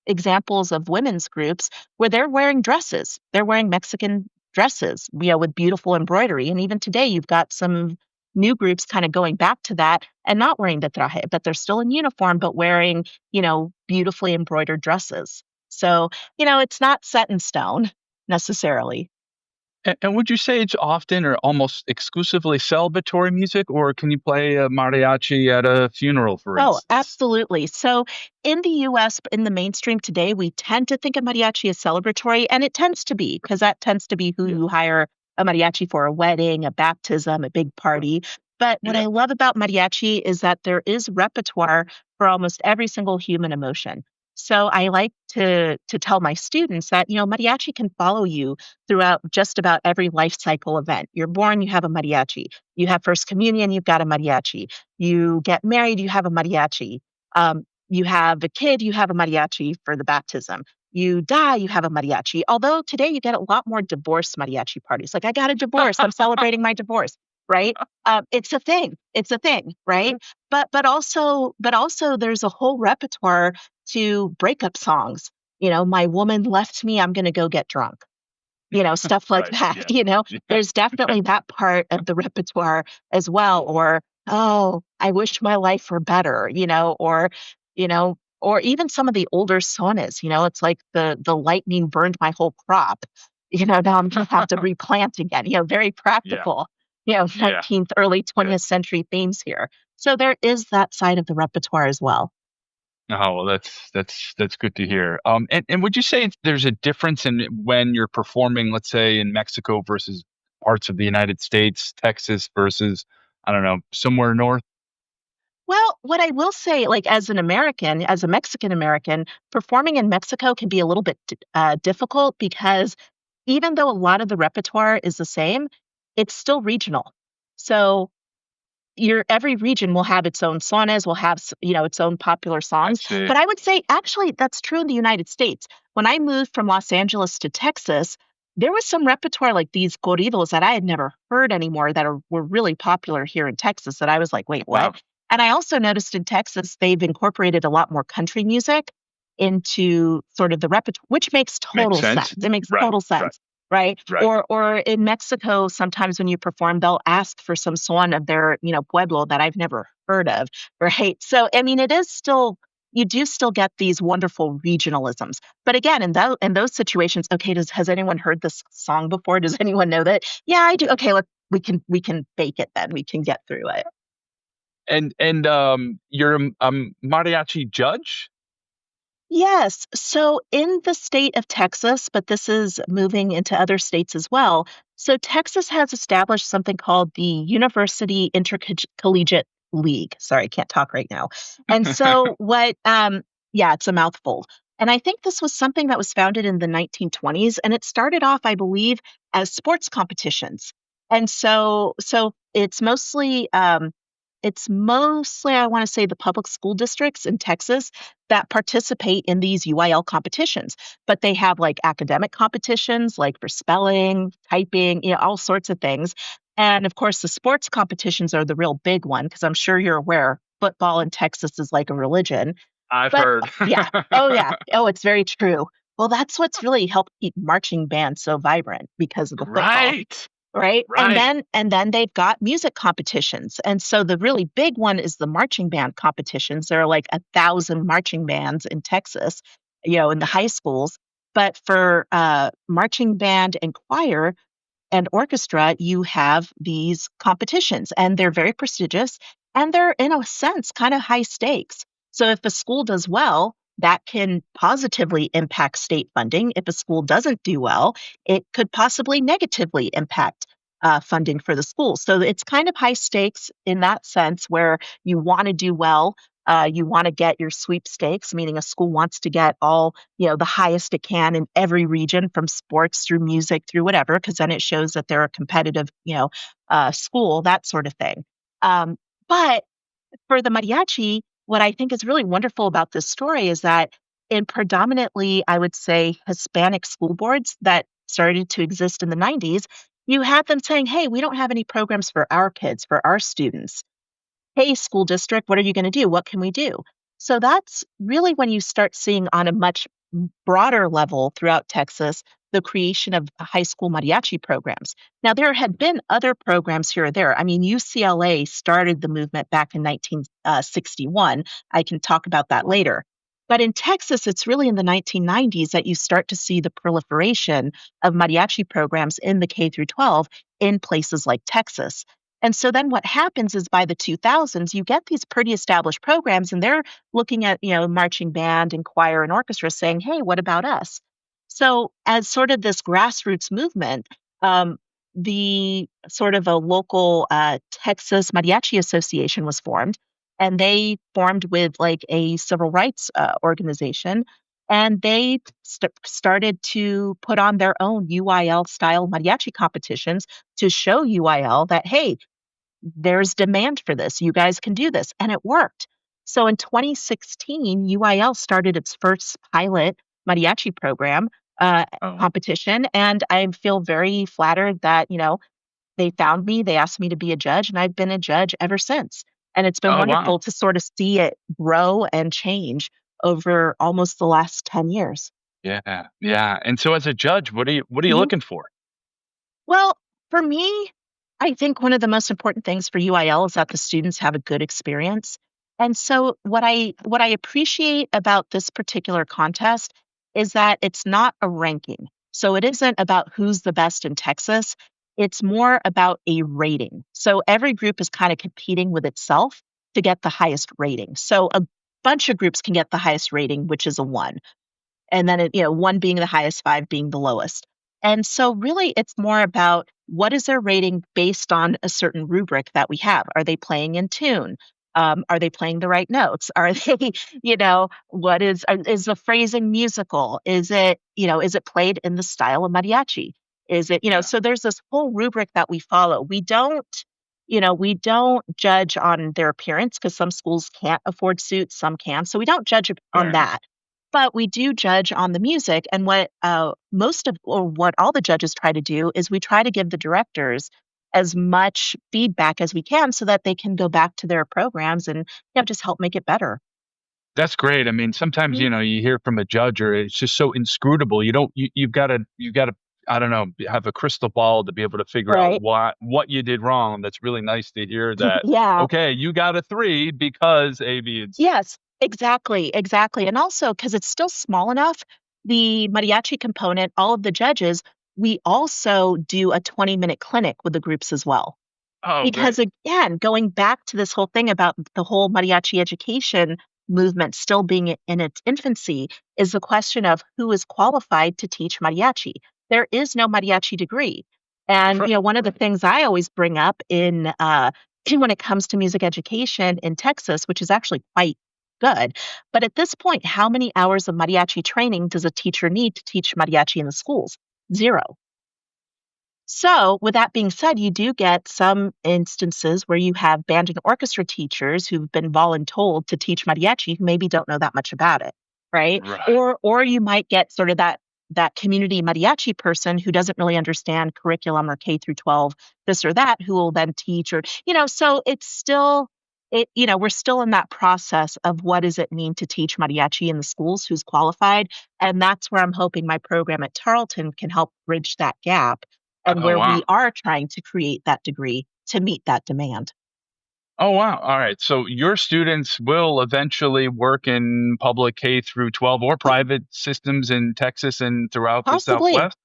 Speaker 2: examples of women's groups where they're wearing dresses. They're wearing Mexican dresses, with beautiful embroidery. And even today, you've got some new groups kind of going back to that and not wearing the traje, but they're still in uniform, but wearing, beautifully embroidered dresses. So, it's not set in stone necessarily.
Speaker 1: And would you say it's often or almost exclusively celebratory music, or can you play a mariachi at a funeral, for
Speaker 2: Oh,
Speaker 1: instance?
Speaker 2: absolutely. So in the US, in the mainstream today, we tend to think of mariachi as celebratory, and it tends to be because that tends to be who
Speaker 1: Yeah.
Speaker 2: you hire a mariachi for a wedding, a baptism, a big party. But what
Speaker 1: Yeah.
Speaker 2: I love about mariachi is that there is repertoire for almost every single human emotion. So I like to tell my students that, mariachi can follow you throughout just about every life cycle event. You're born, you have a mariachi. You have first communion, you've got a mariachi. You get married, you have a mariachi. You have a kid, you have a mariachi for the baptism. You die, you have a mariachi. Although today you get a lot more divorce mariachi parties. Like, I got a divorce, I'm celebrating my divorce, right? It's a thing. It's a thing, right? But also there's a whole repertoire to breakup songs. My woman left me, I'm gonna go get drunk. Stuff like
Speaker 1: Right.
Speaker 2: that.
Speaker 1: Yeah. Yeah.
Speaker 2: There's definitely that part of the repertoire as well. Or, oh, I wish my life were better, or even some of the older sonas, it's like the lightning burned my whole crop. Now I'm gonna have to replant again, very
Speaker 1: Yeah.
Speaker 2: practical,
Speaker 1: Yeah.
Speaker 2: 19th, early
Speaker 1: Yeah.
Speaker 2: 20th century themes here. So there is that side of the repertoire as well.
Speaker 1: Oh, well, that's good to hear. And would you say there's a difference in when you're performing, let's say, in Mexico versus parts of the United States, Texas versus, I don't know, somewhere north?
Speaker 2: Well, what I will say, like as an American, as a Mexican American, performing in Mexico can be a little bit difficult because even though a lot of the repertoire is the same, it's still regional. So your every region will have its own sones, will have its own popular
Speaker 1: I
Speaker 2: songs.
Speaker 1: see.
Speaker 2: But I would say actually that's true in the United States. When I moved from Los Angeles to Texas, there was some repertoire like these corridos that I had never heard anymore that were really popular here in Texas. That I was like, wait,
Speaker 1: Wow.
Speaker 2: what? And I also noticed in Texas they've incorporated a lot more country music into sort of the repertoire, which makes
Speaker 1: Makes
Speaker 2: total sense.
Speaker 1: sense.
Speaker 2: It makes
Speaker 1: Right.
Speaker 2: total
Speaker 1: Right.
Speaker 2: sense. Right.
Speaker 1: Right.
Speaker 2: Or in Mexico, sometimes when you perform, they'll ask for some song of their, pueblo that I've never heard of, right? So, I mean, it is still, you do still get these wonderful regionalisms. But again, in those situations, okay, has anyone heard this song before? Does anyone know that? Yeah, I do. Okay, we can bake it then. We can get through it.
Speaker 1: And you're a mariachi judge?
Speaker 2: Yes. So in the state of Texas, but this is moving into other states as well. So Texas has established something called the University Intercollegiate League. Sorry, I can't talk right now. And so yeah, it's a mouthful. And I think this was something that was founded in the 1920s, and it started off, I believe, as sports competitions. And so it's mostly it's mostly, I want to say, the public school districts in Texas that participate in these UIL competitions. But they have like academic competitions, like for spelling, typing, all sorts of things. And of course, the sports competitions are the real big one because I'm sure you're aware football in Texas is like a religion.
Speaker 1: I've
Speaker 2: But
Speaker 1: heard.
Speaker 2: yeah, oh yeah, oh, it's very true. Well, that's what's really helped keep marching bands so vibrant because of the football.
Speaker 1: Right.
Speaker 2: Right. And
Speaker 1: Right.
Speaker 2: then they've got music competitions. And so the really big one is the marching band competitions. There are like 1,000 marching bands in Texas, in the high schools. But for marching band and choir, and orchestra, you have these competitions, and they're very prestigious and they're, in a sense, kind of high stakes. So if a school does well, that can positively impact state funding. If a school doesn't do well, it could possibly negatively impact funding for the school. So it's kind of high stakes in that sense where you want to do well. You want to get your sweepstakes, meaning a school wants to get all, the highest it can in every region from sports through music through whatever, because then it shows that they're a competitive, school, that sort of thing. But for the mariachi, what I think is really wonderful about this story is that in predominantly, I would say, Hispanic school boards that started to exist in the 90s, you had them saying, hey, we don't have any programs for our kids, for our students. Hey, school district, what are you going to do? What can we do? So that's really when you start seeing on a much broader level throughout Texas the creation of high school mariachi programs. Now, there had been other programs here or there. I mean, UCLA started the movement back in 1961. I can talk about that later. But in Texas, it's really in the 1990s that you start to see the proliferation of mariachi programs in the K through 12 in places like Texas. And so then what happens is by the 2000s, you get these pretty established programs and they're looking at, marching band and choir and orchestra saying, hey, what about us? So as sort of this grassroots movement, the sort of a local Texas Mariachi Association was formed, and they formed with like a civil rights organization. And they started to put on their own UIL style mariachi competitions to show UIL that, hey, there's demand for this. You guys can do this. And it worked. So in 2016, UIL started its first pilot mariachi program
Speaker 1: Oh.
Speaker 2: competition. And I feel very flattered that, they found me, they asked me to be a judge, and I've been a judge ever since. And it's been
Speaker 1: Oh, wow.
Speaker 2: wonderful to sort of see it grow and change over almost the last 10 years.
Speaker 1: Yeah. Yeah. And so as a judge, what are you
Speaker 2: Mhm.
Speaker 1: looking for?
Speaker 2: Well, for me, I think one of the most important things for UIL is that the students have a good experience. And so what I appreciate about this particular contest is that it's not a ranking. So it isn't about who's the best in Texas. It's more about a rating. So every group is kind of competing with itself to get the highest rating. So a bunch of groups can get the highest rating, which is a 1, and then one being the highest, five being the lowest. And so really it's more about what is their rating based on a certain rubric that we have. Are they playing in tune? Are they playing the right notes? Are they, what is the phrasing musical? Is it played in the style of mariachi? Is it,
Speaker 1: Yeah.
Speaker 2: so there's this whole rubric that we follow. We don't judge on their appearance because some schools can't afford suits, some can. So we don't judge on
Speaker 1: Sure.
Speaker 2: that, but we do judge on the music. And what what all the judges try to do is we try to give the directors as much feedback as we can so that they can go back to their programs and just help make it better.
Speaker 1: That's great. I mean, sometimes,
Speaker 2: Mhm.
Speaker 1: you hear from a judge or it's just so inscrutable. You don't you've got to I don't know, have a crystal ball to be able to figure out
Speaker 2: Right.
Speaker 1: what you did wrong. That's really nice to hear that,
Speaker 2: Yeah.
Speaker 1: okay, you got a 3 because A, B, and C.
Speaker 2: Yes, exactly, exactly. And also, because it's still small enough, the mariachi component, all of the judges, we also do a 20-minute clinic with the groups as well.
Speaker 1: Oh,
Speaker 2: Because
Speaker 1: great.
Speaker 2: again, going back to this whole thing about the whole mariachi education movement still being in its infancy is the question of who is qualified to teach mariachi. There is no mariachi degree. And one of the
Speaker 1: Right.
Speaker 2: things I always bring up in when it comes to music education in Texas, which is actually quite good. But at this point, how many hours of mariachi training does a teacher need to teach mariachi in the schools? Zero. So, with that being said, you do get some instances where you have band and orchestra teachers who've been voluntold to teach mariachi who maybe don't know that much about it, right?
Speaker 1: Right.
Speaker 2: Or you might get sort of that community mariachi person who doesn't really understand curriculum or K through 12 this or that who will then teach or so it's still we're still in that process of what does it mean to teach mariachi in the schools, who's qualified, and that's where I'm hoping my program at Tarleton can help bridge that gap and
Speaker 1: Oh
Speaker 2: where
Speaker 1: wow.
Speaker 2: we are trying to create that degree to meet that demand.
Speaker 1: Oh wow. All right. So your students will eventually work in public K through 12 or private systems in Texas and throughout the
Speaker 2: Possibly,
Speaker 1: Southwest.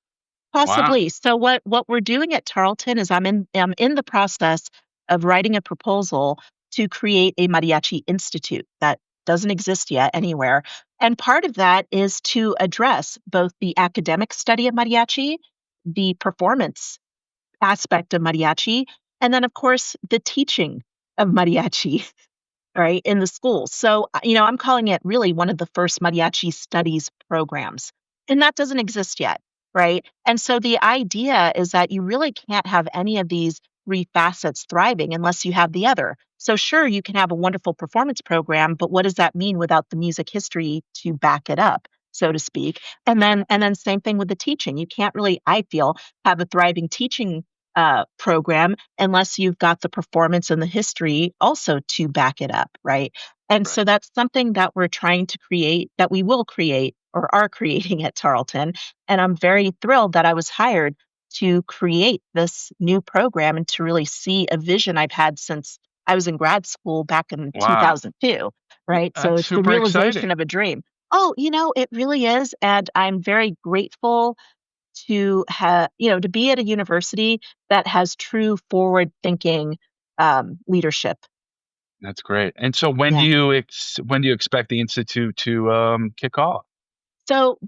Speaker 1: Wow.
Speaker 2: possibly. So what we're doing at Tarleton is I'm in the process of writing a proposal to create a mariachi institute that doesn't exist yet anywhere. And part of that is to address both the academic study of mariachi, the performance aspect of mariachi, and then of course the teaching of mariachi. Right, in the schools. So, I'm calling it really one of the first mariachi studies programs, and that doesn't exist yet, right? And so the idea is that you really can't have any of these 3 facets thriving unless you have the other. So sure, you can have a wonderful performance program, but what does that mean without the music history to back it up, so to speak? And then same thing with the teaching. You can't really, I feel, have a thriving teaching program unless you've got the performance and the history also to back it up, right? And
Speaker 1: Right.
Speaker 2: so that's something that we're trying to create, that we will create or are creating at Tarleton. And I'm very thrilled that I was hired to create this new program and to really see a vision I've had since I was in grad school back in
Speaker 1: Wow.
Speaker 2: 2002, right? So
Speaker 1: That's
Speaker 2: it's the
Speaker 1: super exciting.
Speaker 2: realization of a dream. Oh, it really is. And I'm very grateful to have, to be at a university that has true forward thinking leadership.
Speaker 1: That's great. And so when do
Speaker 2: Yeah.
Speaker 1: you expect the institute to kick off?
Speaker 2: So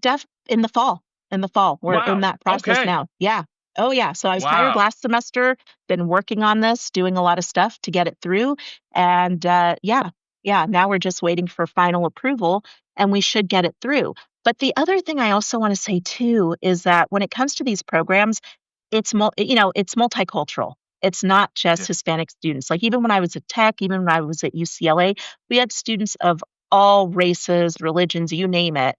Speaker 2: in the fall. In the fall. We're in
Speaker 1: Wow.
Speaker 2: that process
Speaker 1: Okay.
Speaker 2: now. Yeah. Oh yeah. So I was hired
Speaker 1: Wow.
Speaker 2: last semester, been working on this, doing a lot of stuff to get it through. And yeah. Yeah. Now we're just waiting for final approval and we should get it through. But the other thing I also want to say too is that when it comes to these programs, it's multicultural. It's not just
Speaker 1: Yeah.
Speaker 2: Hispanic students. Like even when I was at Tech, even when I was at UCLA, we had students of all races, religions, you name it,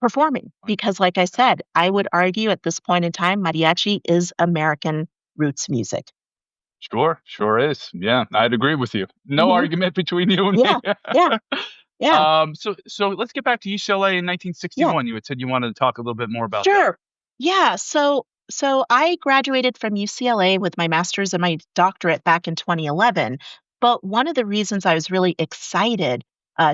Speaker 2: performing. Because like I said, I would argue at this point in time, mariachi is American roots music.
Speaker 1: Sure. Sure is. Yeah, I'd agree with you. No
Speaker 2: Hmm.
Speaker 1: argument between you and me.
Speaker 2: Yeah, yeah, yeah,
Speaker 1: So let's get back to UCLA in
Speaker 2: yeah.
Speaker 1: 1961. You had said you wanted to talk a little bit more about that.
Speaker 2: Sure. Yeah. So I graduated from UCLA with my master's and my doctorate back in 2011. But one of the reasons I was really excited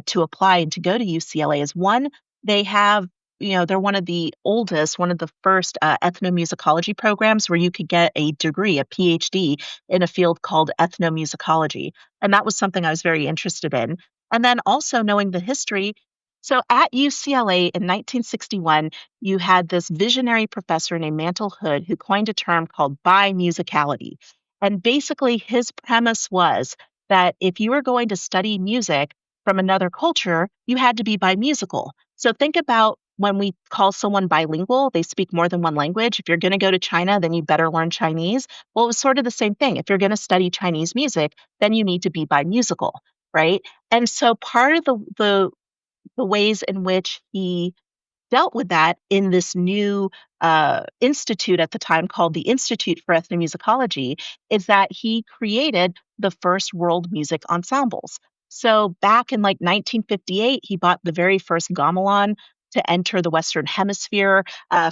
Speaker 2: to apply and to go to UCLA is one, they have, they're one of the oldest, one of the first ethnomusicology programs where you could get a degree, a PhD in a field called ethnomusicology. And that was something I was very interested in. And then also knowing the history. So at UCLA in 1961, you had this visionary professor named Mantle Hood who coined a term called bimusicality. And basically, his premise was that if you were going to study music from another culture, you had to be bimusical. So think about when we call someone bilingual, they speak more than one language. If you're going to go to China, then you better learn Chinese. Well, it was sort of the same thing. If you're going to study Chinese music, then you need to be bimusical, right? And so part of the ways in which he dealt with that in this new institute at the time called the Institute for Ethnomusicology is that he created the first world music ensembles. So back in like 1958, he bought the very first gamelan to enter the Western Hemisphere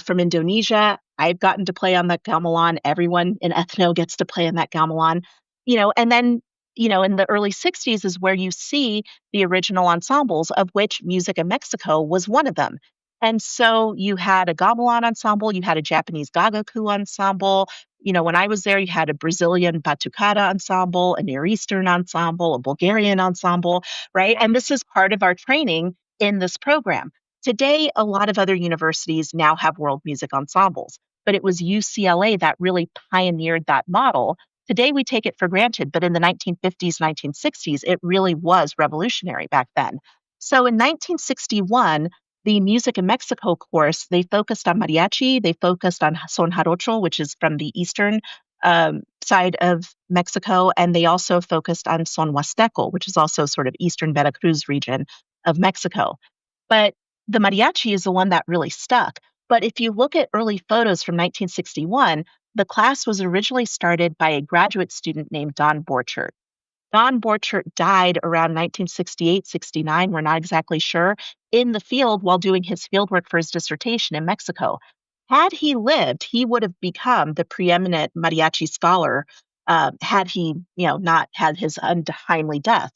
Speaker 2: from Indonesia. I've gotten to play on that gamelan. Everyone in ethno gets to play on that gamelan. And then in the early 60s is where you see the original ensembles, of which Music in Mexico was one of them. And so you had a gamelan ensemble, you had a Japanese gagaku ensemble. When I was there, you had a Brazilian batucada ensemble, a Near Eastern ensemble, a Bulgarian ensemble, right? And this is part of our training in this program. Today, a lot of other universities now have world music ensembles, but it was UCLA that really pioneered that model. Today, we take it for granted, but in the 1950s, 1960s, it really was revolutionary back then. So in 1961, The Music in Mexico course, they focused on mariachi, they focused on son jarocho, which is from the eastern side of Mexico, and they also focused on son huasteco, which is also sort of eastern Veracruz region of Mexico. But the mariachi is the one that really stuck. But if you look at early photos from 1961, the class was originally started by a graduate student named Don Borchert. Don Borchert died around 1968, 69, we're not exactly sure, in the field while doing his fieldwork for his dissertation in Mexico. Had he lived, he would have become the preeminent mariachi scholar had he, not had his untimely death.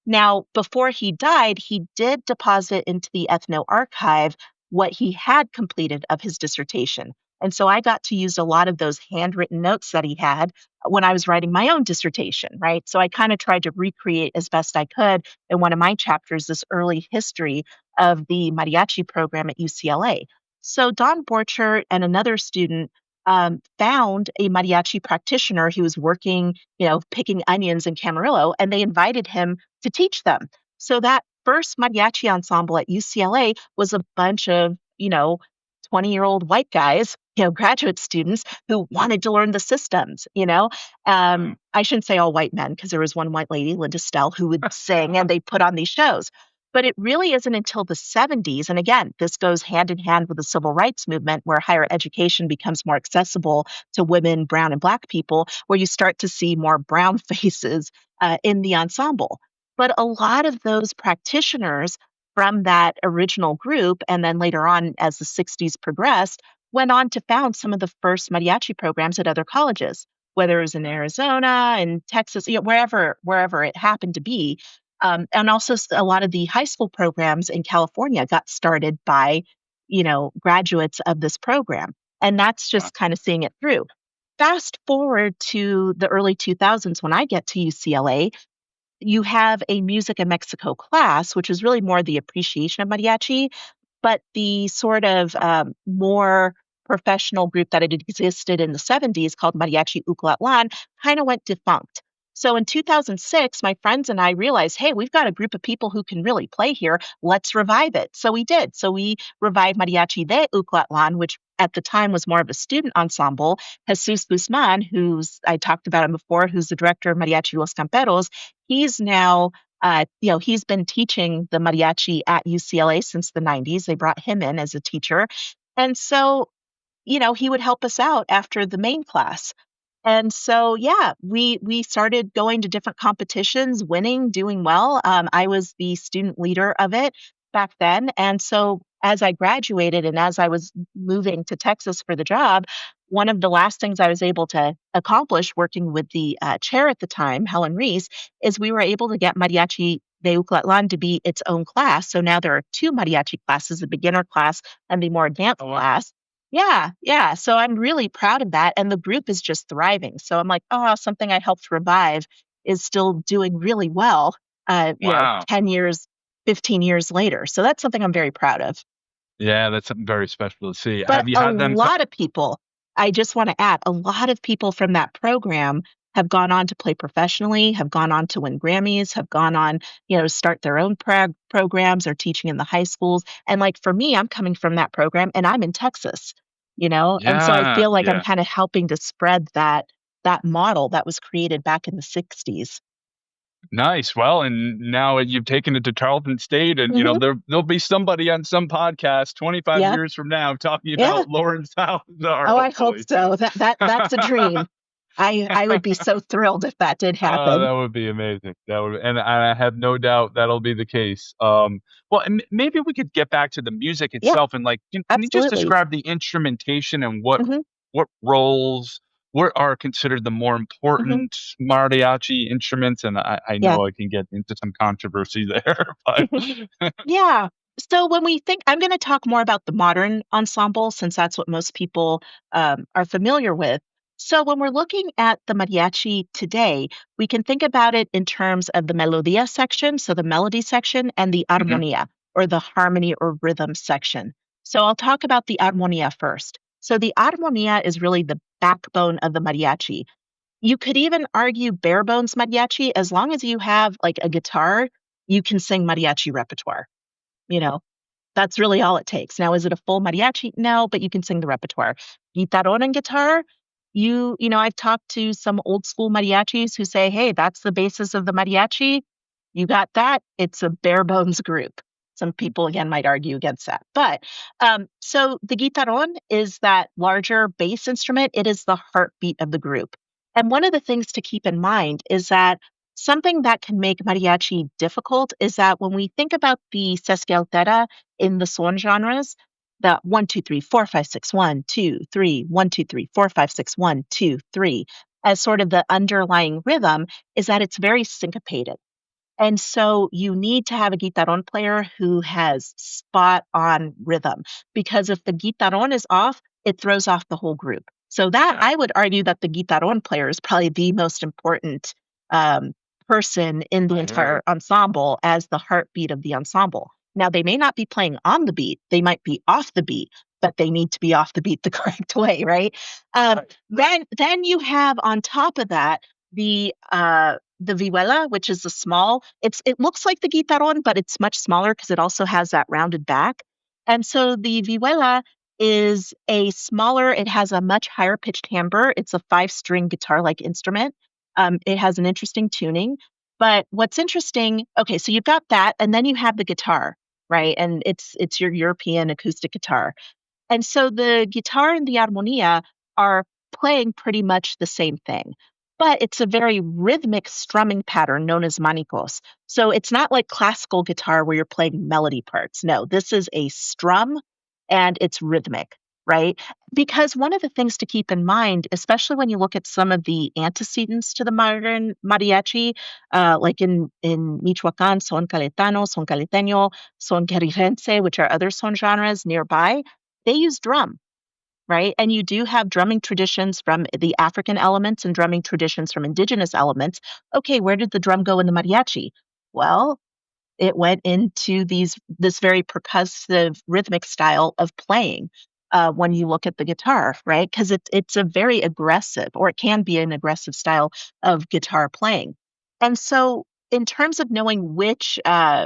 Speaker 2: Now, before he died, he did deposit into the Ethno Archive what he had completed of his dissertation. And so I got to use a lot of those handwritten notes that he had when I was writing my own dissertation, right? So I kind of tried to recreate as best I could in one of my chapters this early history of the mariachi program at UCLA. So Don Borchert and another student found a mariachi practitioner who was working, picking onions in Camarillo, and they invited him to teach them. So that first mariachi ensemble at UCLA was a bunch of, 20-year-old white guys, graduate students who wanted to learn the systems. I shouldn't say all white men because there was one white lady, Linda Stell, who would sing and they put on these shows. But it really isn't until the 70s, and again, this goes hand in hand with the civil rights movement where higher education becomes more accessible to women, brown, and black people, where you start to see more brown faces in the ensemble. But a lot of those practitioners from that original group, and then later on, as the 60s progressed, went on to found some of the first mariachi programs at other colleges, whether it was in Arizona and Texas, wherever it happened to be. And also a lot of the high school programs in California got started by, graduates of this program. And that's
Speaker 1: Wow.
Speaker 2: just kind of seeing it through. Fast forward to the early 2000s when I get to UCLA, you have a music in Mexico class, which is really more the appreciation of mariachi, but the sort of more professional group that had existed in the 70s called Mariachi Uclatlan kind of went defunct. So in 2006, my friends and I realized, hey, we've got a group of people who can really play here. Let's revive it. So we did. So we revived Mariachi de Uclatlan, which at the time was more of a student ensemble. Jesus Guzman, who's I talked about him before, who's the director of Mariachi Los Camperos, he's now he's been teaching the mariachi at UCLA since the 90s. They brought him in as a teacher. And so, he would help us out after the main class. And so, yeah, we started going to different competitions, winning, doing well. I was the student leader of it back then. And so as I graduated and as I was moving to Texas for the job, one of the last things I was able to accomplish working with the chair at the time, Helen Reese, is we were able to get Mariachi de Uclatlan to be its own class. So now there are two mariachi classes, the beginner class and the more advanced
Speaker 1: Oh, wow.
Speaker 2: class. Yeah, yeah. So I'm really proud of that. And the group is just thriving. So I'm like, oh, something I helped revive is still doing really well,
Speaker 1: Wow.
Speaker 2: 10 years, 15 years later. So that's something I'm very proud of.
Speaker 1: Yeah, that's something very special to see.
Speaker 2: But
Speaker 1: Have you
Speaker 2: a
Speaker 1: had them
Speaker 2: lot of people, I just want to add, a lot of people from that program have gone on to play professionally, have gone on to win Grammys, have gone on, to start their own programs or teaching in the high schools. And like for me, I'm coming from that program and I'm in Texas. And so I
Speaker 1: Yeah,
Speaker 2: feel like I'm
Speaker 1: yeah.
Speaker 2: kind of helping to spread that model that was created back in the 60s.
Speaker 1: Nice. Well, and now you've taken it to Tarleton State, and
Speaker 2: Hmm.
Speaker 1: there'll be somebody on some podcast 25
Speaker 2: Yeah,
Speaker 1: years from now talking
Speaker 2: yeah.
Speaker 1: about Lauren Salazar,
Speaker 2: Oh, I hope
Speaker 1: hopefully.
Speaker 2: so. That's a dream. I would be so thrilled if that did happen.
Speaker 1: That would be amazing. That would, and I have no doubt that'll be the case. Well, and maybe we could get back to the music
Speaker 2: Yeah,
Speaker 1: itself, and like, can you just
Speaker 2: absolutely.
Speaker 1: describe the instrumentation and what
Speaker 2: Hmm.
Speaker 1: what roles what are considered the more
Speaker 2: Hmm.
Speaker 1: important mariachi instruments? And I
Speaker 2: Yeah.
Speaker 1: know I can get into some controversy there, but
Speaker 2: Yeah. So when we think, I'm going to talk more about the modern ensemble since that's what most people are familiar with. So when we're looking at the mariachi today, we can think about it in terms of the melodia section, so the melody section, and the
Speaker 1: Mhm.
Speaker 2: armonia, or the harmony or rhythm section. So I'll talk about the armonia first. So the armonia is really the backbone of the mariachi. You could even argue bare bones mariachi, as long as you have like a guitar, you can sing mariachi repertoire, you know. That's really all it takes. Now, is it a full mariachi? No, but you can sing the repertoire. Guitarrón and guitar, I've talked to some old school mariachis who say, hey, that's the basis of the mariachi. You got that. It's a bare bones group. Some people, again, might argue against that. But so the guitarrón is that larger bass instrument. It is the heartbeat of the group. And one of the things to keep in mind is that something that can make mariachi difficult is that when we think about the sesquialtera in the son genres, the 1, 2, 3, 4, 5, 6, 1, 2, 3, 1, 2, 3, 4, 5, 6, 1, 2, 3, as sort of the underlying rhythm, is that it's very syncopated. And so you need to have a guitarrón player who has spot on rhythm, because if the guitarrón is off, it throws off the whole group. So that I would argue that the guitarrón player is probably the most important um, person in the entire ensemble as the heartbeat of the ensemble. Now, they may not be playing on the beat, they might be off the beat, but they need to be off the beat the correct way, right? Then you have on top of that the vihuela, which is the small. It looks like the guitarrón, but it's much smaller because it also has that rounded back. And so the vihuela is a smaller. It has a much higher pitched timbre. It's a 5-string guitar-like instrument. It has an interesting tuning. But what's interesting, okay, so you've got that, and then you have the guitar, right? And it's your European acoustic guitar. And so the guitar and the armonía are playing pretty much the same thing, but it's a very rhythmic strumming pattern known as manicos. So it's not like classical guitar where you're playing melody parts. No, this is a strum and it's rhythmic, right? Because one of the things to keep in mind, especially when you look at some of the antecedents to the modern mariachi, like in Michoacán, son caletano, son caleteño, son guerrirense, which are other son genres nearby, they use drum, right? And you do have drumming traditions from the African elements and drumming traditions from indigenous elements. Okay, where did the drum go in the mariachi? Well, it went into this very percussive rhythmic style of playing when you look at the guitar, right? Because it's a very aggressive, or it can be an aggressive style of guitar playing. And so in terms of knowing which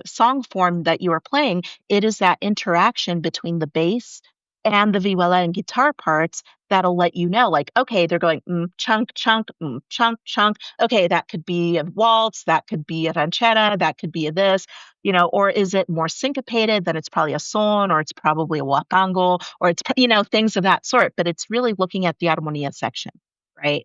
Speaker 2: song form that you are playing, it is that interaction between the bass and the vihuela and guitar parts that'll let you know, like, okay, they're going chunk, chunk, chunk, chunk. Okay, that could be a waltz, that could be a ranchera, that could be a this, or is it more syncopated? Then it's probably a son, or it's probably a huapango, or it's, things of that sort. But it's really looking at the armonía section, right?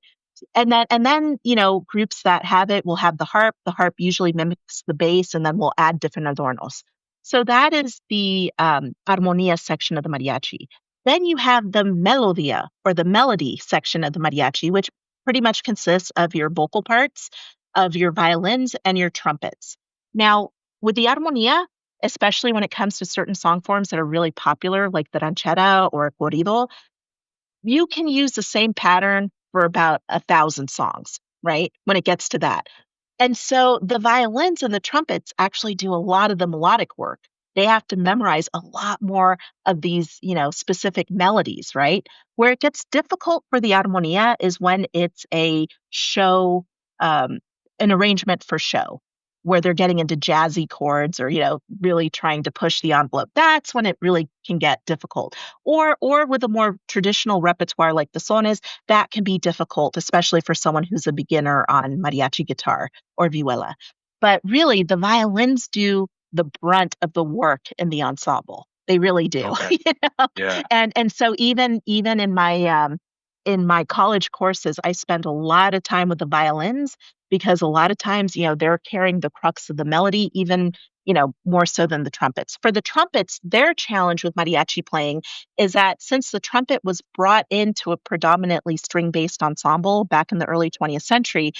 Speaker 2: And then groups that have it will have the harp. The harp usually mimics the bass, and then we'll add different adornos. So that is the armonía section of the mariachi. Then you have the melodia, or the melody section of the mariachi, which pretty much consists of your vocal parts, of your violins, and your trumpets. Now, with the armonía, especially when it comes to certain song forms that are really popular, like the ranchera or corrido, you can use the same pattern for about 1,000 songs, right? When it gets to that. And so the violins and the trumpets actually do a lot of the melodic work. They have to memorize a lot more of these, specific melodies, right? Where it gets difficult for the armonía is when it's a show, an arrangement for show, where they're getting into jazzy chords or, really trying to push the envelope. That's when it really can get difficult. Or with a more traditional repertoire like the sones, that can be difficult, especially for someone who's a beginner on mariachi guitar or vihuela. But really, the violins do the brunt of the work in the ensemble. They really do.
Speaker 1: Okay. Yeah.
Speaker 2: And so even in my college courses, I spend a lot of time with the violins, because a lot of times, they're carrying the crux of the melody, even, more so than the trumpets. For the trumpets, their challenge with mariachi playing is that since the trumpet was brought into a predominantly string-based ensemble back in the early 20th century,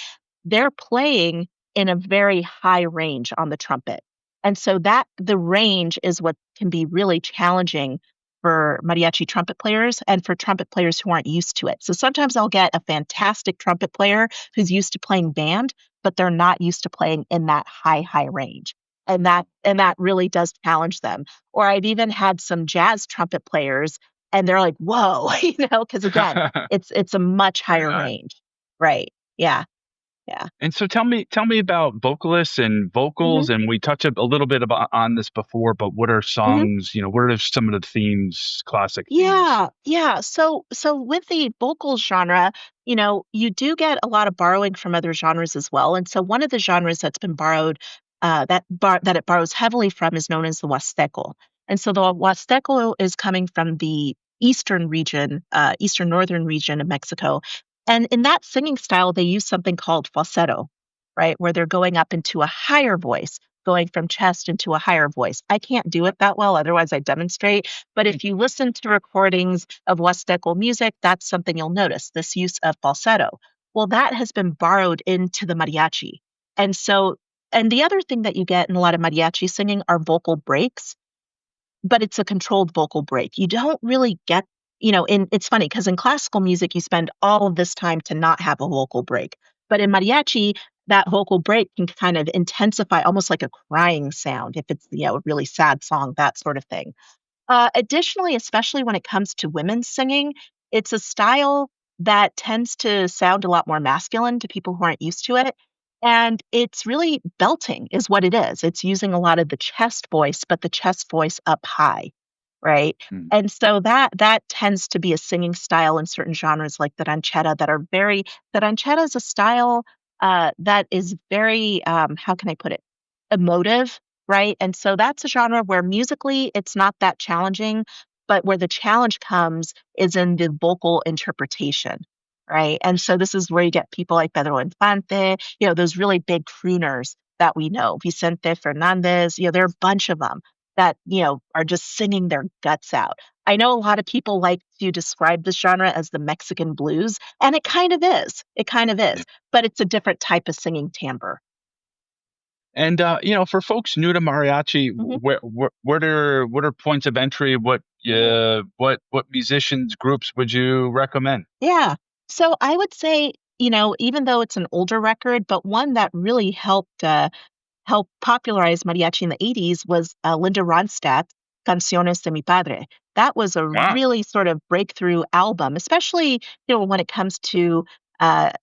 Speaker 2: they're playing in a very high range on the trumpet. And so that the range is what can be really challenging for mariachi trumpet players and for trumpet players who aren't used to it. So sometimes I'll get a fantastic trumpet player who's used to playing band, but they're not used to playing in that high range. And that really does challenge them. Or I've even had some jazz trumpet players and they're like, whoa, because again, it's a much higher
Speaker 1: Yeah.
Speaker 2: range. Right. Yeah. Yeah.
Speaker 1: And so tell me about vocalists and
Speaker 2: hmm
Speaker 1: vocals, and we touched a little bit about on this before, but what are
Speaker 2: hmm
Speaker 1: songs, what are some of the themes, classic themes?
Speaker 2: Yeah, yeah. So with the vocals genre, you do get a lot of borrowing from other genres as well. And so one of the genres that's been borrowed, that it borrows heavily from is known as the Huasteco. And so the Huasteco is coming from the eastern region, eastern northern region of Mexico. And in that singing style, they use something called falsetto, right? Where they're going up into a higher voice, going from chest into a higher voice. I can't do it that well, otherwise I demonstrate. But if you listen to recordings of Huasteco music, that's something you'll notice, this use of falsetto. Well, that has been borrowed into the mariachi. And so, and the other thing that you get in a lot of mariachi singing are vocal breaks, but it's a controlled vocal break. You don't really get, it's funny because in classical music, you spend all of this time to not have a vocal break. But in mariachi, that vocal break can kind of intensify almost like a crying sound if it's, a really sad song, that sort of thing. Additionally, especially when it comes to women singing, it's a style that tends to sound a lot more masculine to people who aren't used to it. And it's really belting, is what it is. It's using a lot of the chest voice, but the chest voice up high, right?
Speaker 1: Mm.
Speaker 2: And so that tends to be a singing style in certain genres like the ranchera that are very. The ranchera is a style that is very, how can I put it, emotive, right? And so that's a genre where musically it's not that challenging, but where the challenge comes is in the vocal interpretation, right? And so this is where you get people like Pedro Infante, those really big crooners that we know, Vicente Fernandez, there are a bunch of them that, are just singing their guts out. I know a lot of people like to describe this genre as the Mexican blues, and it kind of is. It kind of is, but it's a different type of singing timbre.
Speaker 1: And for folks new to mariachi,
Speaker 2: Mhm.
Speaker 1: what are points of entry? What musicians groups would you recommend?
Speaker 2: Yeah. So I would say, even though it's an older record, but one that really helped popularize mariachi in the 80s was Linda Ronstadt's Canciones de mi Padre. That was a
Speaker 1: Wow.
Speaker 2: really sort of breakthrough album, especially, when it comes to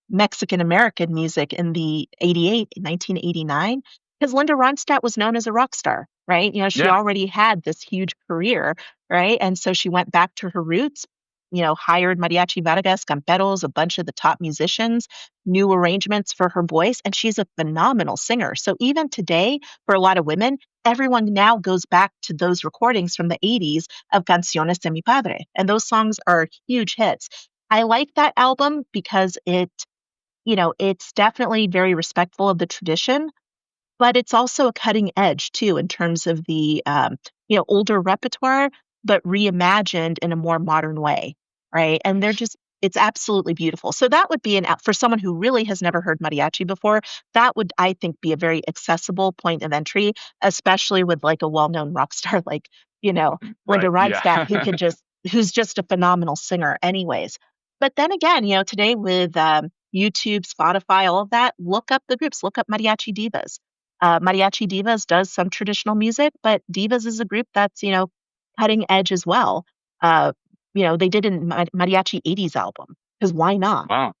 Speaker 2: Mexican American music in the 88, 1989, because Linda Ronstadt was known as a rock star, right? She
Speaker 1: Yeah.
Speaker 2: already had this huge career, right? And so she went back to her roots, hired Mariachi Vargas, Camperos, a bunch of the top musicians, new arrangements for her voice, and she's a phenomenal singer. So even today, for a lot of women, everyone now goes back to those recordings from the 80s of Canciones de mi Padre, and those songs are huge hits. I like that album because it's definitely very respectful of the tradition, but it's also a cutting edge too in terms of the older repertoire, but reimagined in a more modern way, right? And it's absolutely beautiful. So that would be for someone who really has never heard mariachi before. That would, I think, be a very accessible point of entry, especially with like a well-known rock star like Linda
Speaker 1: Right. Yeah.
Speaker 2: Ronstadt, who's just a phenomenal singer, anyways. But then again, today with YouTube, Spotify, all of that, look up the groups, look up Mariachi Divas. Mariachi Divas does some traditional music, but Divas is a group that's, cutting edge as well. Uh, they did a Mariachi 80s album, because why not?
Speaker 1: Wow.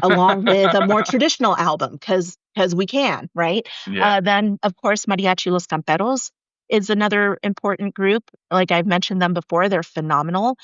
Speaker 2: Along with a more traditional album, because we can, right?
Speaker 1: Yeah.
Speaker 2: Then, of course, Mariachi Los Camperos is another important group. Like I've mentioned them before, they're phenomenal.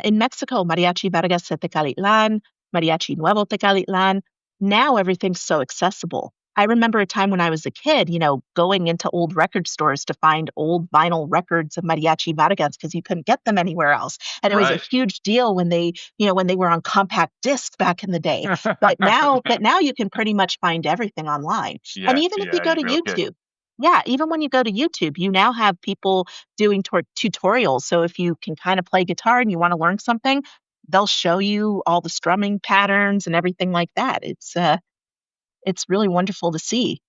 Speaker 2: In Mexico, Mariachi Vargas de Tecalitlan, Mariachi Nuevo Tecalitlan. Now everything's so accessible. I remember a time when I was a kid, going into old record stores to find old vinyl records of Mariachi Vargas because you couldn't get them anywhere else. And it was a
Speaker 1: Right.
Speaker 2: huge deal when they were on compact discs back in the day. But now you can pretty much find everything online. And
Speaker 1: Yeah.
Speaker 2: even if you
Speaker 1: Yeah.
Speaker 2: go
Speaker 1: You
Speaker 2: to
Speaker 1: no kidding.
Speaker 2: YouTube, yeah, even when you go to YouTube, you now have people doing tutorials. So if you can kind of play guitar and you want to learn something, they'll show you all the strumming patterns and everything like that. It's really wonderful to see.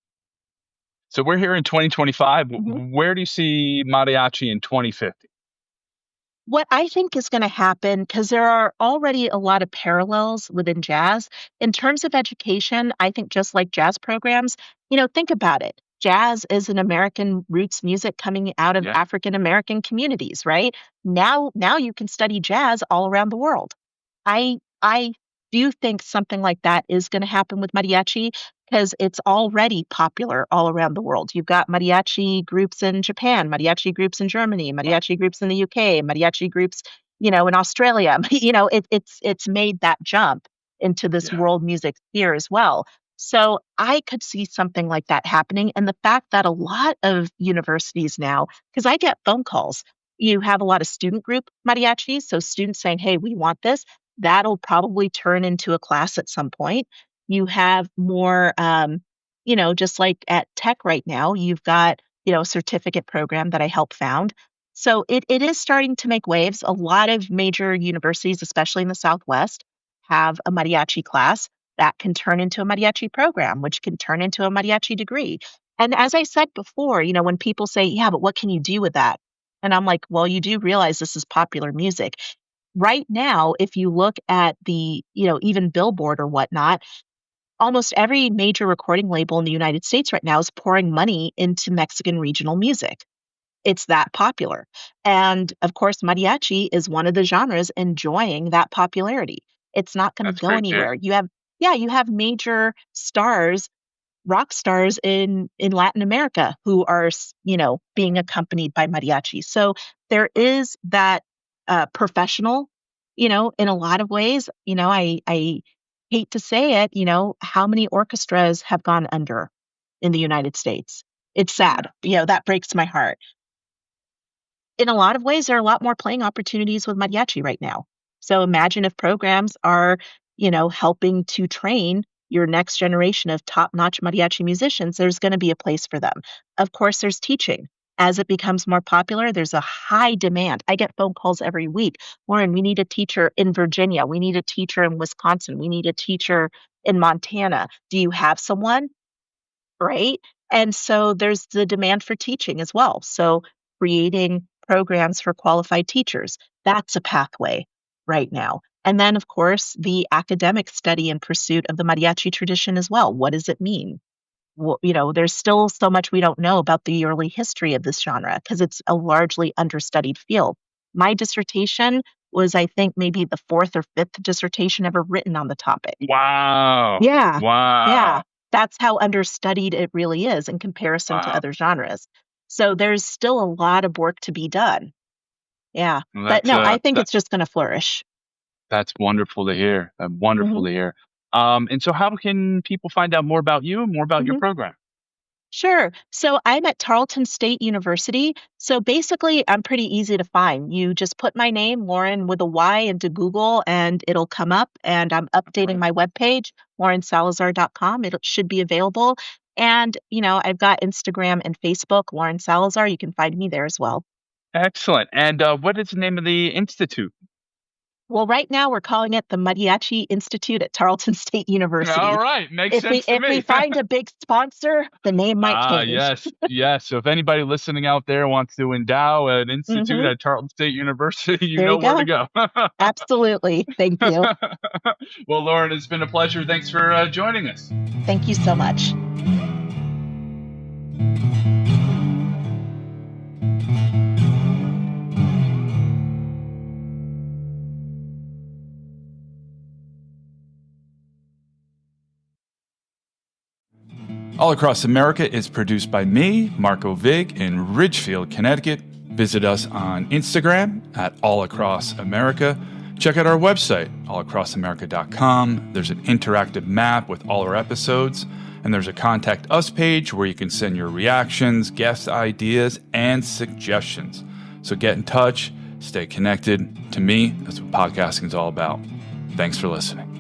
Speaker 1: So we're here in 2025.
Speaker 2: Mhm.
Speaker 1: Where do you see mariachi in 2050?
Speaker 2: What I think is going to happen, because there are already a lot of parallels within jazz, in terms of education, I think just like jazz programs, think about it. Jazz is an American roots music coming out of
Speaker 1: Yeah.
Speaker 2: African American communities, right? Now you can study jazz all around the world. I Do you think something like that is going to happen with mariachi? Because it's already popular all around the world. You've got mariachi groups in Japan, mariachi groups in Germany, mariachi groups in the UK, mariachi groups, in Australia. It's made that jump into this
Speaker 1: Yeah.
Speaker 2: world music sphere as well. So I could see something like that happening. And the fact that a lot of universities now, because I get phone calls, you have a lot of student group mariachis. So students saying, hey, we want this. That'll probably turn into a class at some point. You have more, just like at Tech right now, you've got, a certificate program that I helped found. So it is starting to make waves. A lot of major universities, especially in the Southwest, have a mariachi class that can turn into a mariachi program, which can turn into a mariachi degree. And as I said before, when people say, yeah, but what can you do with that? And I'm like, well, you do realize this is popular music. Right now, if you look at the, even Billboard or whatnot, almost every major recording label in the United States right now is pouring money into Mexican regional music. It's that popular. And of course, mariachi is one of the genres enjoying that popularity. It's not going to
Speaker 1: That's
Speaker 2: go
Speaker 1: great to hear.
Speaker 2: anywhere. You have major stars, rock stars in Latin America who are, being accompanied by mariachi. So there is that professional, in a lot of ways. I hate to say it, how many orchestras have gone under in the United States? It's sad.
Speaker 1: Yeah.
Speaker 2: That breaks my heart. In a lot of ways, there are a lot more playing opportunities with mariachi right now. So imagine if programs are, helping to train your next generation of top-notch mariachi musicians, there's going to be a place for them. Of course, there's teaching. As it becomes more popular, there's a high demand. I get phone calls every week. Lauren, we need a teacher in Virginia. We need a teacher in Wisconsin. We need a teacher in Montana. Do you have someone? Right? And so there's the demand for teaching as well. So creating programs for qualified teachers, that's a pathway right now. And then, of course, the academic study and pursuit of the mariachi tradition as well. What does it mean? Well, there's still so much we don't know about the early history of this genre because it's a largely understudied field. My dissertation was, I think, maybe the fourth or fifth dissertation ever written on the topic.
Speaker 1: Wow.
Speaker 2: Yeah, yeah.
Speaker 1: Wow.
Speaker 2: That's how understudied it really is in comparison to
Speaker 1: Wow.
Speaker 2: other genres. So there's still a lot of work to be done. Yeah.
Speaker 1: Well,
Speaker 2: But no, I think it's just going to flourish.
Speaker 1: that's wonderful to hear. Wonderful
Speaker 2: Hmm.
Speaker 1: to hear. And so how can people find out more about you and more about your
Speaker 2: Hmm.
Speaker 1: program?
Speaker 2: Sure. So I'm at Tarleton State University. So basically, I'm pretty easy to find. You just put my name, Lauren with a Y, into Google and it'll come up. And I'm updating
Speaker 1: Right.
Speaker 2: my webpage, laurensalazar.com. It should be available. And, I've got Instagram and Facebook, Lauren Salazar. You can find me there as well.
Speaker 1: Excellent. And what is the name of the institute?
Speaker 2: Well, right now we're calling it the Mariachi Institute at Tarleton State
Speaker 1: All
Speaker 2: University.
Speaker 1: right. Makes
Speaker 2: If we
Speaker 1: sense to
Speaker 2: if we
Speaker 1: me.
Speaker 2: find a big sponsor, the name might
Speaker 1: Ah,
Speaker 2: change.
Speaker 1: yes, yes. So if anybody listening out there wants to endow an institute
Speaker 2: Hmm.
Speaker 1: at Tarleton State University, you
Speaker 2: There you
Speaker 1: know where to
Speaker 2: go.
Speaker 1: go.
Speaker 2: Absolutely. Thank you.
Speaker 1: Well, Lauren, it's been a pleasure. Thanks for joining us.
Speaker 2: Thank you so much.
Speaker 1: All Across America is produced by me, Marco Vig, in Ridgefield, Connecticut. Visit us on Instagram at All Across America. Check out our website, allacrossamerica.com. There's an interactive map with all our episodes, and there's a Contact Us page where you can send your reactions, guest ideas, and suggestions. So get in touch, stay connected. To me, that's what podcasting is all about. Thanks for listening.